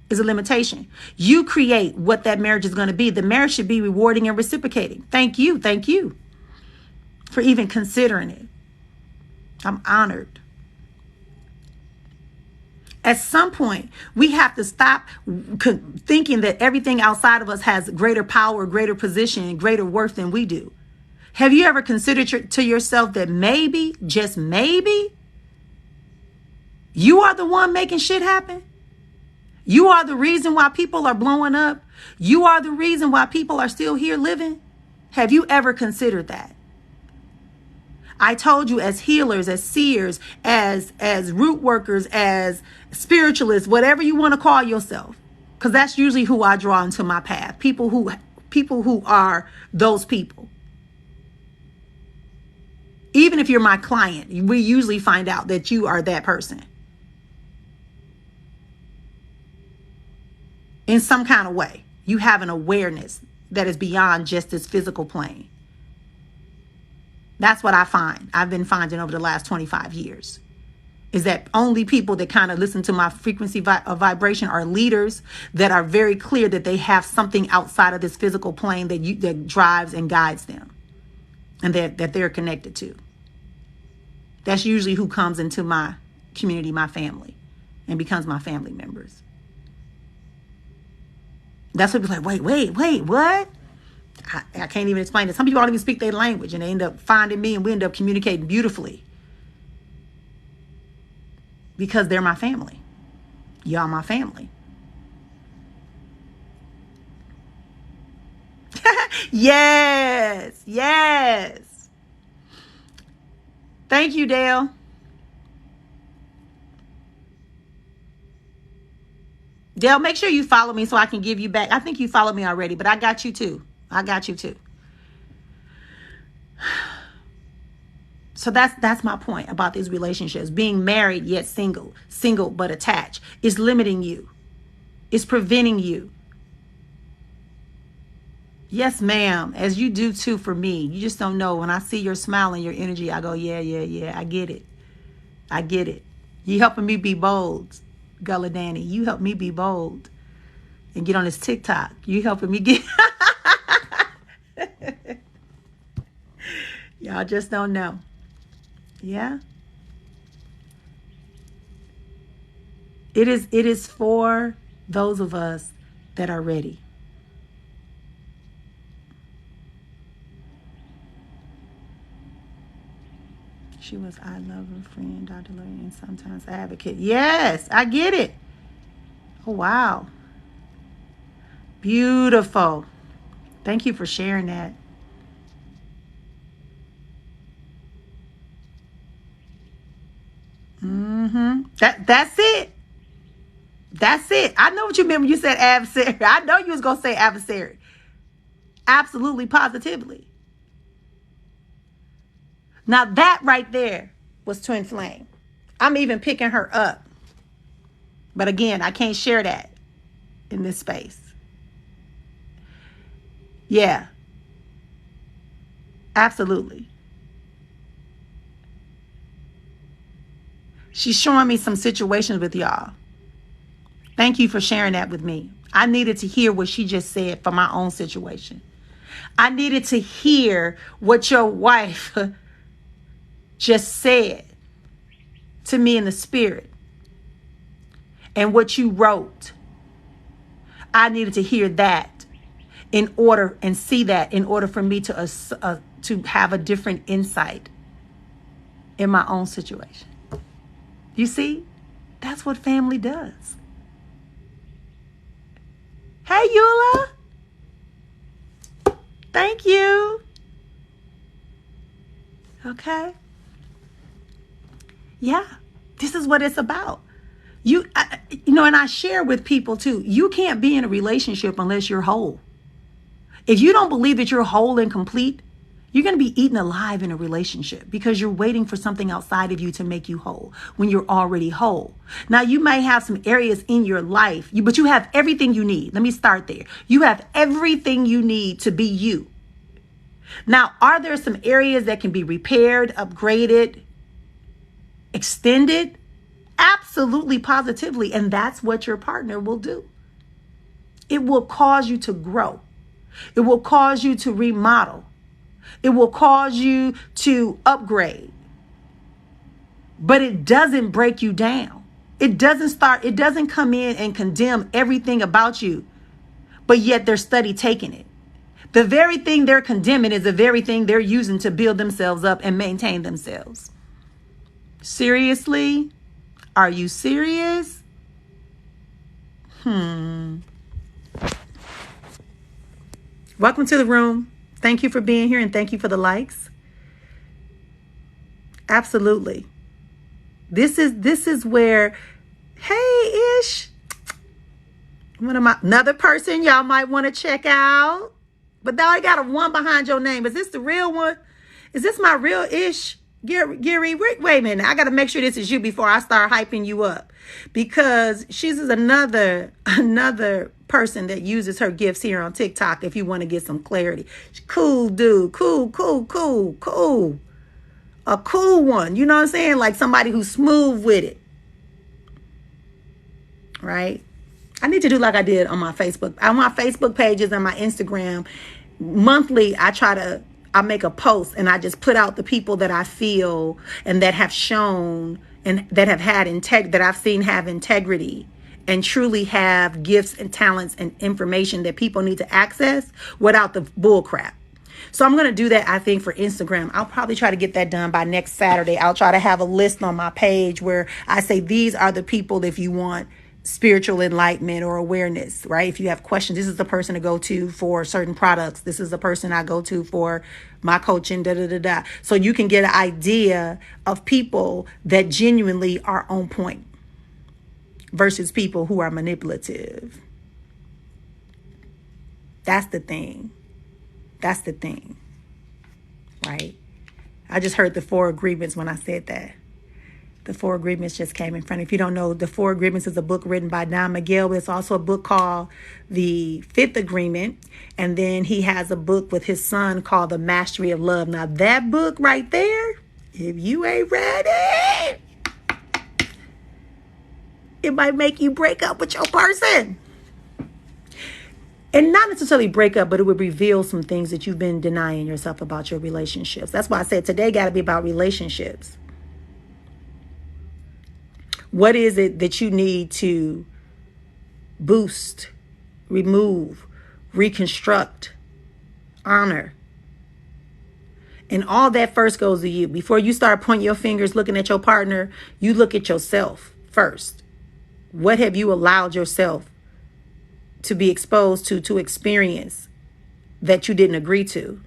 is a limitation. You create what that marriage is going to be. The marriage should be rewarding and reciprocating. Thank you for even considering it. I'm honored. At some point, we have to stop thinking that everything outside of us has greater power, greater position, and greater worth than we do. Have you ever considered to yourself that maybe, just maybe, you are the one making shit happen? You are the reason why people are blowing up. You are the reason why people are still here living. Have you ever considered that? I told you, as healers, as seers, as root workers, as spiritualists, whatever you want to call yourself, because that's usually who I draw into my path. People who are those people. Even if you're my client, we usually find out that you are that person. In some kind of way, you have an awareness that is beyond just this physical plane. That's what I find. I've been finding over the last 25 years. Is that only people that kind of listen to my frequency of vibration are leaders that are very clear that they have something outside of this physical plane that drives and guides them. and that they're connected to. That's usually who comes into my community, my family, and becomes my family members. That's what people like, wait, what? I can't even explain it. Some people don't even speak their language, and they end up finding me, and we end up communicating beautifully because they're my family. Y'all my family. Yes. Thank you, Dale. Dale, make sure you follow me so I can give you back. I think you followed me already, but I got you too. So that's my point about these relationships. Being married yet single but attached is limiting you. It's preventing you. Yes, ma'am, as you do too for me. You just don't know. When I see your smile and your energy, I go, yeah, I get it. You helping me be bold, Gullah Danny. You help me be bold and get on this TikTok. You helping me get... Y'all just don't know. Yeah. It is for those of us that are ready. She was I love her friend, Dr. Lori, and sometimes advocate. Yes, I get it. Oh, wow. Beautiful. Thank you for sharing that. That's it. I know what you meant when you said adversary. I know you was going to say adversary. Absolutely, positively. Now that right there was twin flame. I'm even picking her up. But again, I can't share that in this space. Yeah. Absolutely. She's showing me some situations with y'all. Thank you for sharing that with me. I needed to hear what she just said for my own situation. I needed to hear what your wife just said to me in the spirit and what you wrote. I needed to hear that in order and see that in order for me to have a different insight in my own situation. You see, that's what family does. Hey, Eula. Thank you. Okay. Yeah, this is what it's about. And I share with people too, you can't be in a relationship unless you're whole. If you don't believe that you're whole and complete, you're going to be eaten alive in a relationship because you're waiting for something outside of you to make you whole when you're already whole. Now, you may have some areas in your life, but you have everything you need. Let me start there. You have everything you need to be you. Now, are there some areas that can be repaired, upgraded, extended? Absolutely, positively. And that's what your partner will do. It will cause you to grow. It will cause you to remodel. It will cause you to upgrade. But it doesn't break you down. It doesn't come in and condemn everything about you, but yet they're study taking it. The very thing they're condemning is the very thing they're using to build themselves up and maintain themselves. Seriously? Are you serious? Welcome to the room. Thank you for being here and thank you for the likes. Absolutely. This is where, hey, Ish. Another person y'all might want to check out. But now I got a one behind your name. Is this the real one? Is this my real Ish? Gary, wait a minute. I got to make sure this is you before I start hyping you up. Because she's another person that uses her gifts here on TikTok if you want to get some clarity. Cool dude. Cool. A cool one. You know what I'm saying? Like somebody who's smooth with it. Right? I need to do like I did on my Facebook. On my Facebook pages and my Instagram, monthly, I try to I make a post and I just put out the people that I feel and that have shown and that have had that I've seen have integrity and truly have gifts and talents and information that people need to access without the bull crap. So I'm going to do that, I think, for Instagram. I'll probably try to get that done by next Saturday. I'll try to have a list on my page where I say, these are the people if you want spiritual enlightenment or awareness, right? If you have questions, this is the person to go to for certain products. This is the person I go to for my coaching, da, da, da, da. So you can get an idea of people that genuinely are on point versus people who are manipulative. That's the thing. That's the thing, right? I just heard the 4 agreements when I said that. The 4 agreements just came in front. If you don't know, the 4 agreements is a book written by Don Miguel, but it's also a book called The 5th Agreement. And then he has a book with his son called The Mastery of Love. Now that book right there, if you ain't ready, it might make you break up with your person. And not necessarily break up, but it would reveal some things that you've been denying yourself about your relationships. That's why I said today got to be about relationships. What is it that you need to boost, remove, reconstruct, honor? And all that first goes to you. Before you start pointing your fingers looking at your partner, you look at yourself first. What have you allowed yourself to be exposed to experience that you didn't agree to?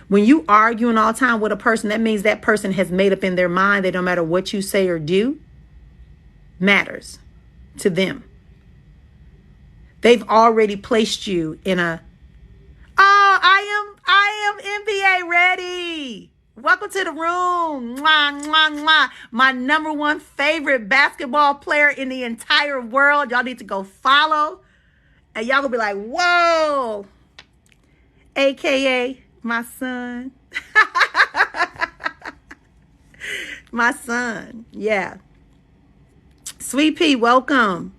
When you arguing all the time with a person, that means that person has made up in their mind that no matter what you say or do matters to them. They've already placed you in a, I am NBA ready. Welcome to the room. Mwah, mwah, mwah. My number 1 favorite basketball player in the entire world. Y'all need to go follow. And y'all gonna be like, whoa. AKA my son. My son. Yeah. Sweet Pea, welcome.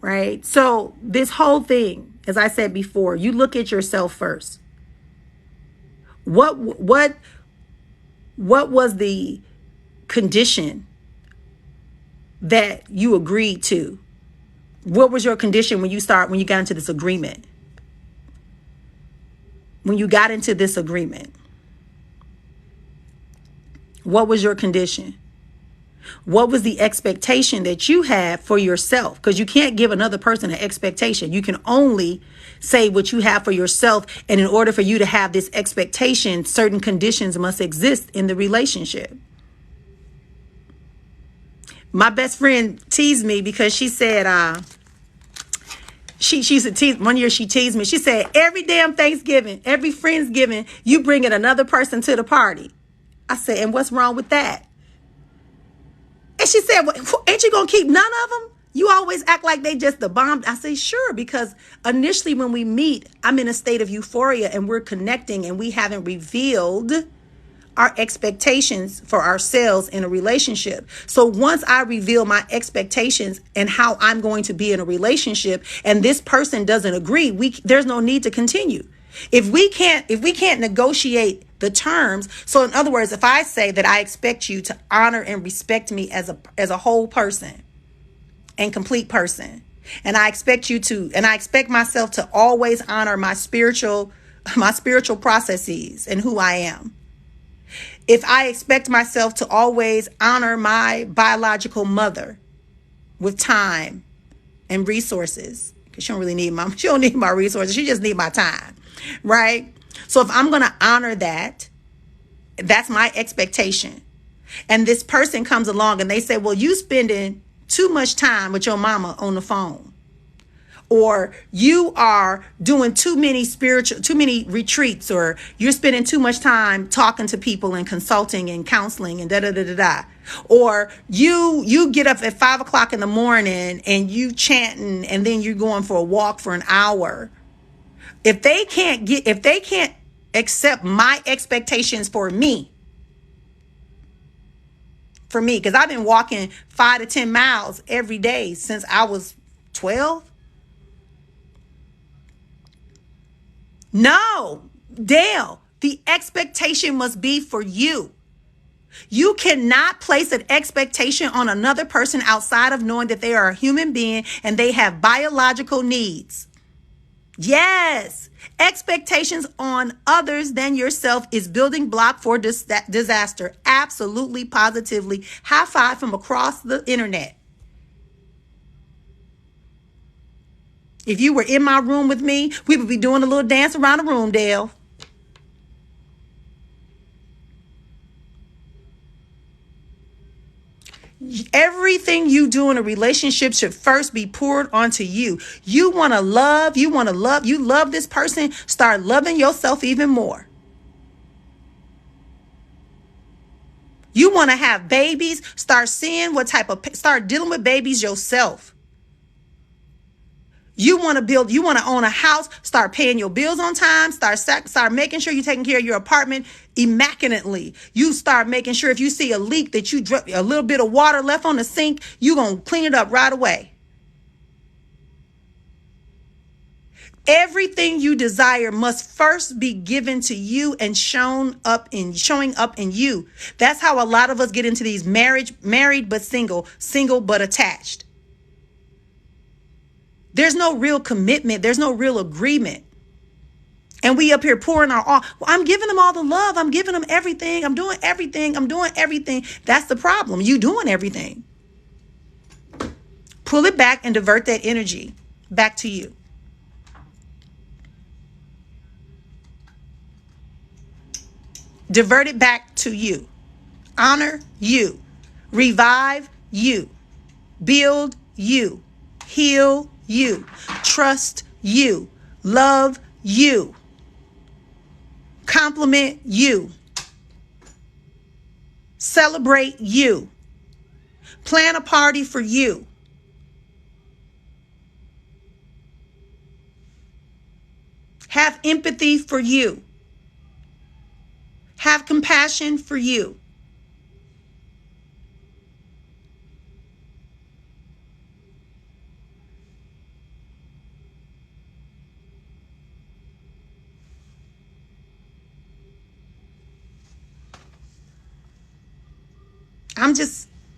Right? So this whole thing, as I said before, you look at yourself first. What was the condition that you agreed to? What was your condition when you got into this agreement? When you got into this agreement, what was your condition? What was the expectation that you had for yourself? Because you can't give another person an expectation. You can only say what you have for yourself. And in order for you to have this expectation, certain conditions must exist in the relationship. My best friend teased me because she said, she used to tease, one year she teased me. She said, every damn Thanksgiving, every Friendsgiving, you bringing another person to the party. I said, and what's wrong with that? And she said, well, ain't you going to keep none of them? You always act like they just the bomb. I say, sure, because initially when we meet, I'm in a state of euphoria and we're connecting and we haven't revealed our expectations for ourselves in a relationship. So once I reveal my expectations and how I'm going to be in a relationship and this person doesn't agree, there's no need to continue. If we can't negotiate the terms. So in other words, if I say that I expect you to honor and respect me as a whole person and complete person, and I expect myself to always honor my spiritual processes and who I am. If I expect myself to always honor my biological mother with time and resources, because she don't need my resources. She just need my time, right? So if I'm going to honor that, that's my expectation. And this person comes along and they say, well, you spending too much time with your mama on the phone. Or you are doing too many retreats, or you're spending too much time talking to people and consulting and counseling and da-da-da-da-da. Or you get up at 5 o'clock in the morning and you chanting and then you're going for a walk for an hour. If they can't accept my expectations for me, because I've been walking 5 to 10 miles every day since I was 12. No, Dale, the expectation must be for you. You cannot place an expectation on another person outside of knowing that they are a human being and they have biological needs. Yes, expectations on others than yourself is building block for disaster. Absolutely, positively. High five from across the internet. If you were in my room with me, we would be doing a little dance around the room, Dale. Everything you do in a relationship should first be poured onto you. You want to love, you love this person, start loving yourself even more. You want to have babies, start dealing with babies yourself. You want to own a house, start paying your bills on time, start making sure you're taking care of your apartment immaculately. You start making sure if you see a leak that you drop a little bit of water left on the sink, you're going to clean it up right away. Everything you desire must first be given to you and showing up in you. That's how a lot of us get into these married but single but attached. There's no real commitment. There's no real agreement. And we up here pouring our all. Well, I'm giving them all the love. I'm giving them everything. I'm doing everything. That's the problem. You doing everything. Pull it back and divert that energy back to you. Divert it back to you. Honor you. Revive you. Build you. Heal you. Trust you. Love you. Compliment you. Celebrate you. Plan a party for you. Have empathy for you. Have compassion for you.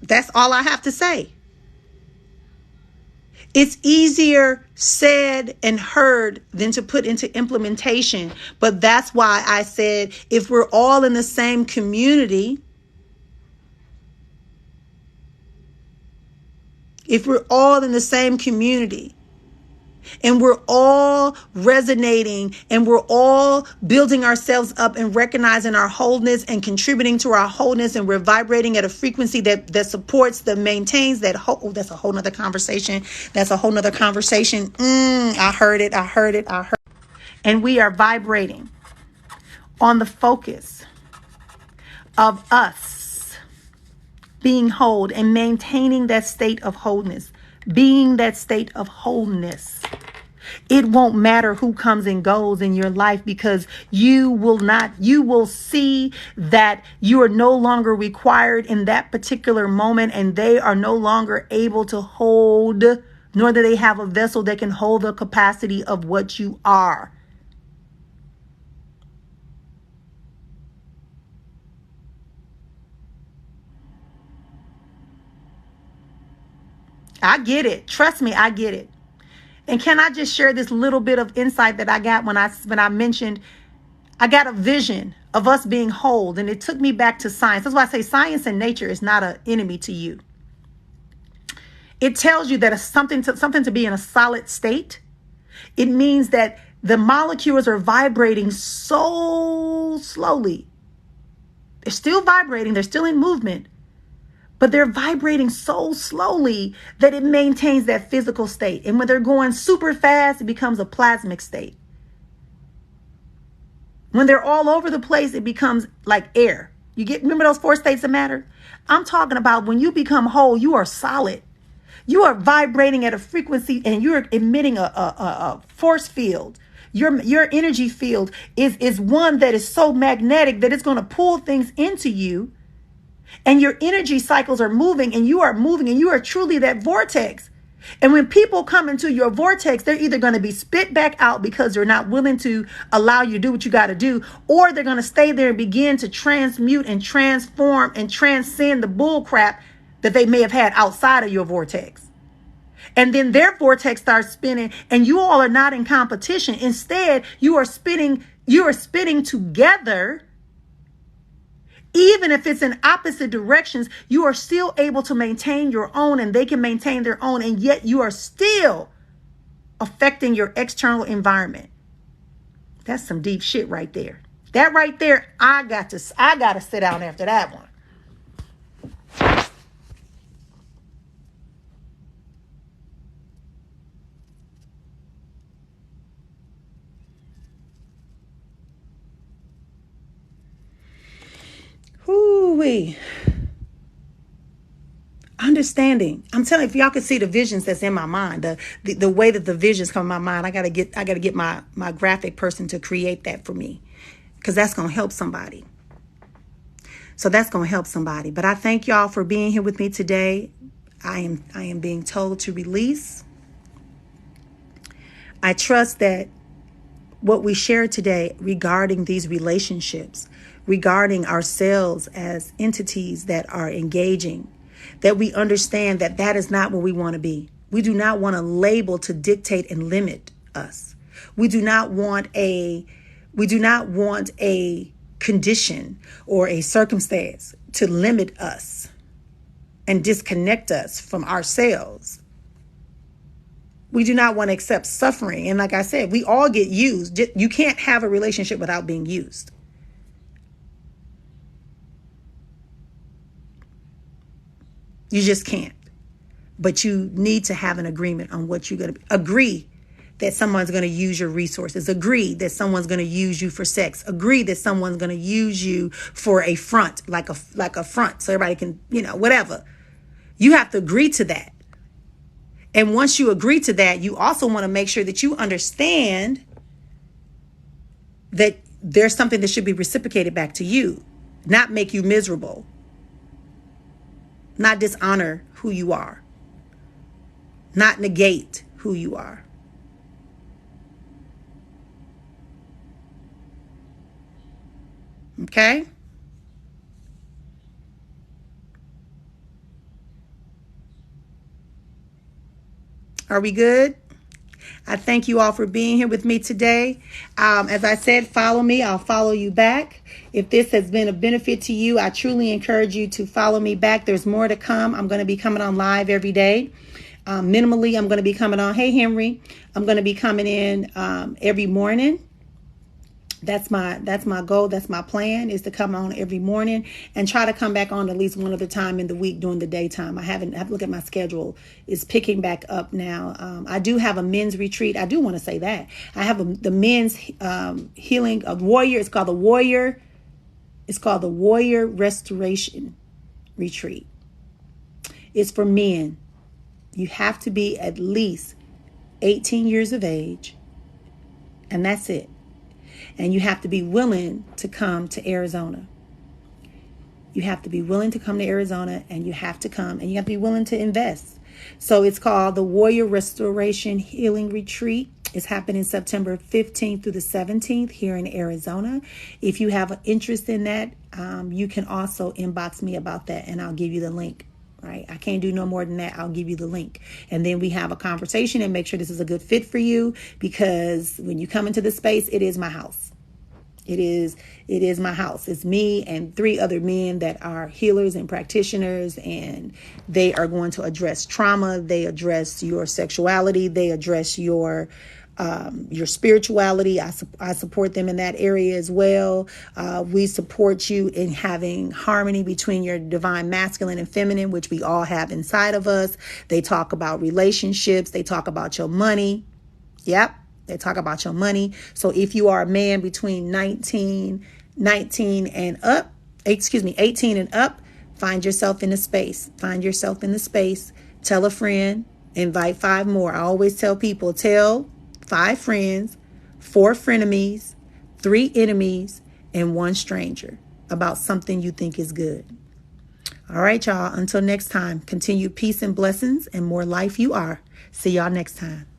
That's all I have to say. It's easier said and heard than to put into implementation. But that's why I said, if we're all in the same community, and we're all resonating and we're all building ourselves up and recognizing our wholeness and contributing to our wholeness, and we're vibrating at a frequency that supports, that maintains that whole. That's a whole nother conversation. I heard it. And we are vibrating on the focus of us being whole and maintaining that state of wholeness. Being that state of wholeness. It won't matter who comes and goes in your life, because you will see that you are no longer required in that particular moment, and they are no longer able to hold, nor do they have a vessel that can hold the capacity of what you are. I get it. Trust me, I get it. And can I just share this little bit of insight that I got when I mentioned, I got a vision of us being whole, and it took me back to science. That's why I say science and nature is not an enemy to you. It tells you that it's something to be in a solid state. It means that the molecules are vibrating so slowly. They're still vibrating. They're still in movement. But they're vibrating so slowly that it maintains that physical state. And when they're going super fast, it becomes a plasmic state. When they're all over the place, it becomes like air. Remember those 4 states of matter? I'm talking about when you become whole, you are solid. You are vibrating at a frequency and you're emitting a force field. Your energy field is one that is so magnetic that it's going to pull things into you. And your energy cycles are moving, and you are truly that vortex. And when people come into your vortex, they're either going to be spit back out because they're not willing to allow you to do what you got to do, or they're going to stay there and begin to transmute and transform and transcend the bull crap that they may have had outside of your vortex. And then their vortex starts spinning, and you all are not in competition. Instead, you are spinning together. Even if it's in opposite directions, you are still able to maintain your own, and they can maintain their own, and yet you are still affecting your external environment. That's some deep shit right there. That right there, I got to sit down after that one. Whoo-wee. Understanding. I'm telling you, if y'all could see the visions that's in my mind, the way that the visions come in my mind, I gotta get my graphic person to create that for me, because that's gonna help somebody. So that's gonna help somebody. But I thank y'all for being here with me today. I am being told to release. I trust that what we shared today regarding these relationships, regarding ourselves as entities that are engaging, that we understand that that is not where we want to be. We do not want a label to dictate and limit us. We do not want a condition or a circumstance to limit us and disconnect us from ourselves. We do not want to accept suffering. And like I said, we all get used. You can't have a relationship without being used. You just can't. But you need to have an agreement on what you're going to agree that someone's going to use your resources. Agree that someone's going to use you for sex. Agree that someone's going to use you for a front, like a front, so everybody can, whatever. You have to agree to that. And once you agree to that, you also want to make sure that you understand that there's something that should be reciprocated back to you, not make you miserable, not dishonor who you are, not negate who you are. Okay? Are we good? I thank you all for being here with me today. As I said, follow me. I'll follow you back. If this has been a benefit to you, I truly encourage you to follow me back. There's more to come. I'm going to be coming on live every day. Minimally, I'm going to be coming on. Hey, Henry. I'm going to be coming in every morning. That's my goal. That's my plan, is to come on every morning and try to come back on at least one other time in the week during the daytime. I have to look at my schedule. It's picking back up now. I do have a men's retreat. I do want to say that I have the men's healing of warrior. It's called the Warrior Restoration Retreat. It's for men. You have to be at least 18 years of age, and that's it. And you have to be willing to come to Arizona. You have to be willing to come to Arizona, and you have to come, and you have to be willing to invest. So it's called the Warrior Restoration Healing Retreat. It's happening September 15th through the 17th here in Arizona. If you have an interest in that, you can also inbox me about that, and I'll give you the link. Right? I can't do no more than that. I'll give you the link. And then we have a conversation and make sure this is a good fit for you, because when you come into the space, it is my house. It is my house. It's me and 3 other men that are healers and practitioners, and they are going to address trauma. They address your sexuality. They address your spirituality. I support them in that area as well. We support you in having harmony between your divine masculine and feminine, which we all have inside of us. They talk about relationships. They talk about your money. Yep. They talk about your money. So if you are a man between 18 and up, find yourself in the space. Find yourself in the space. Tell a friend. Invite 5 more. I always tell people, tell 5 friends, 4 frenemies, 3 enemies, and 1 stranger about something you think is good. All right, y'all. Until next time, continue peace and blessings and more life you are. See y'all next time.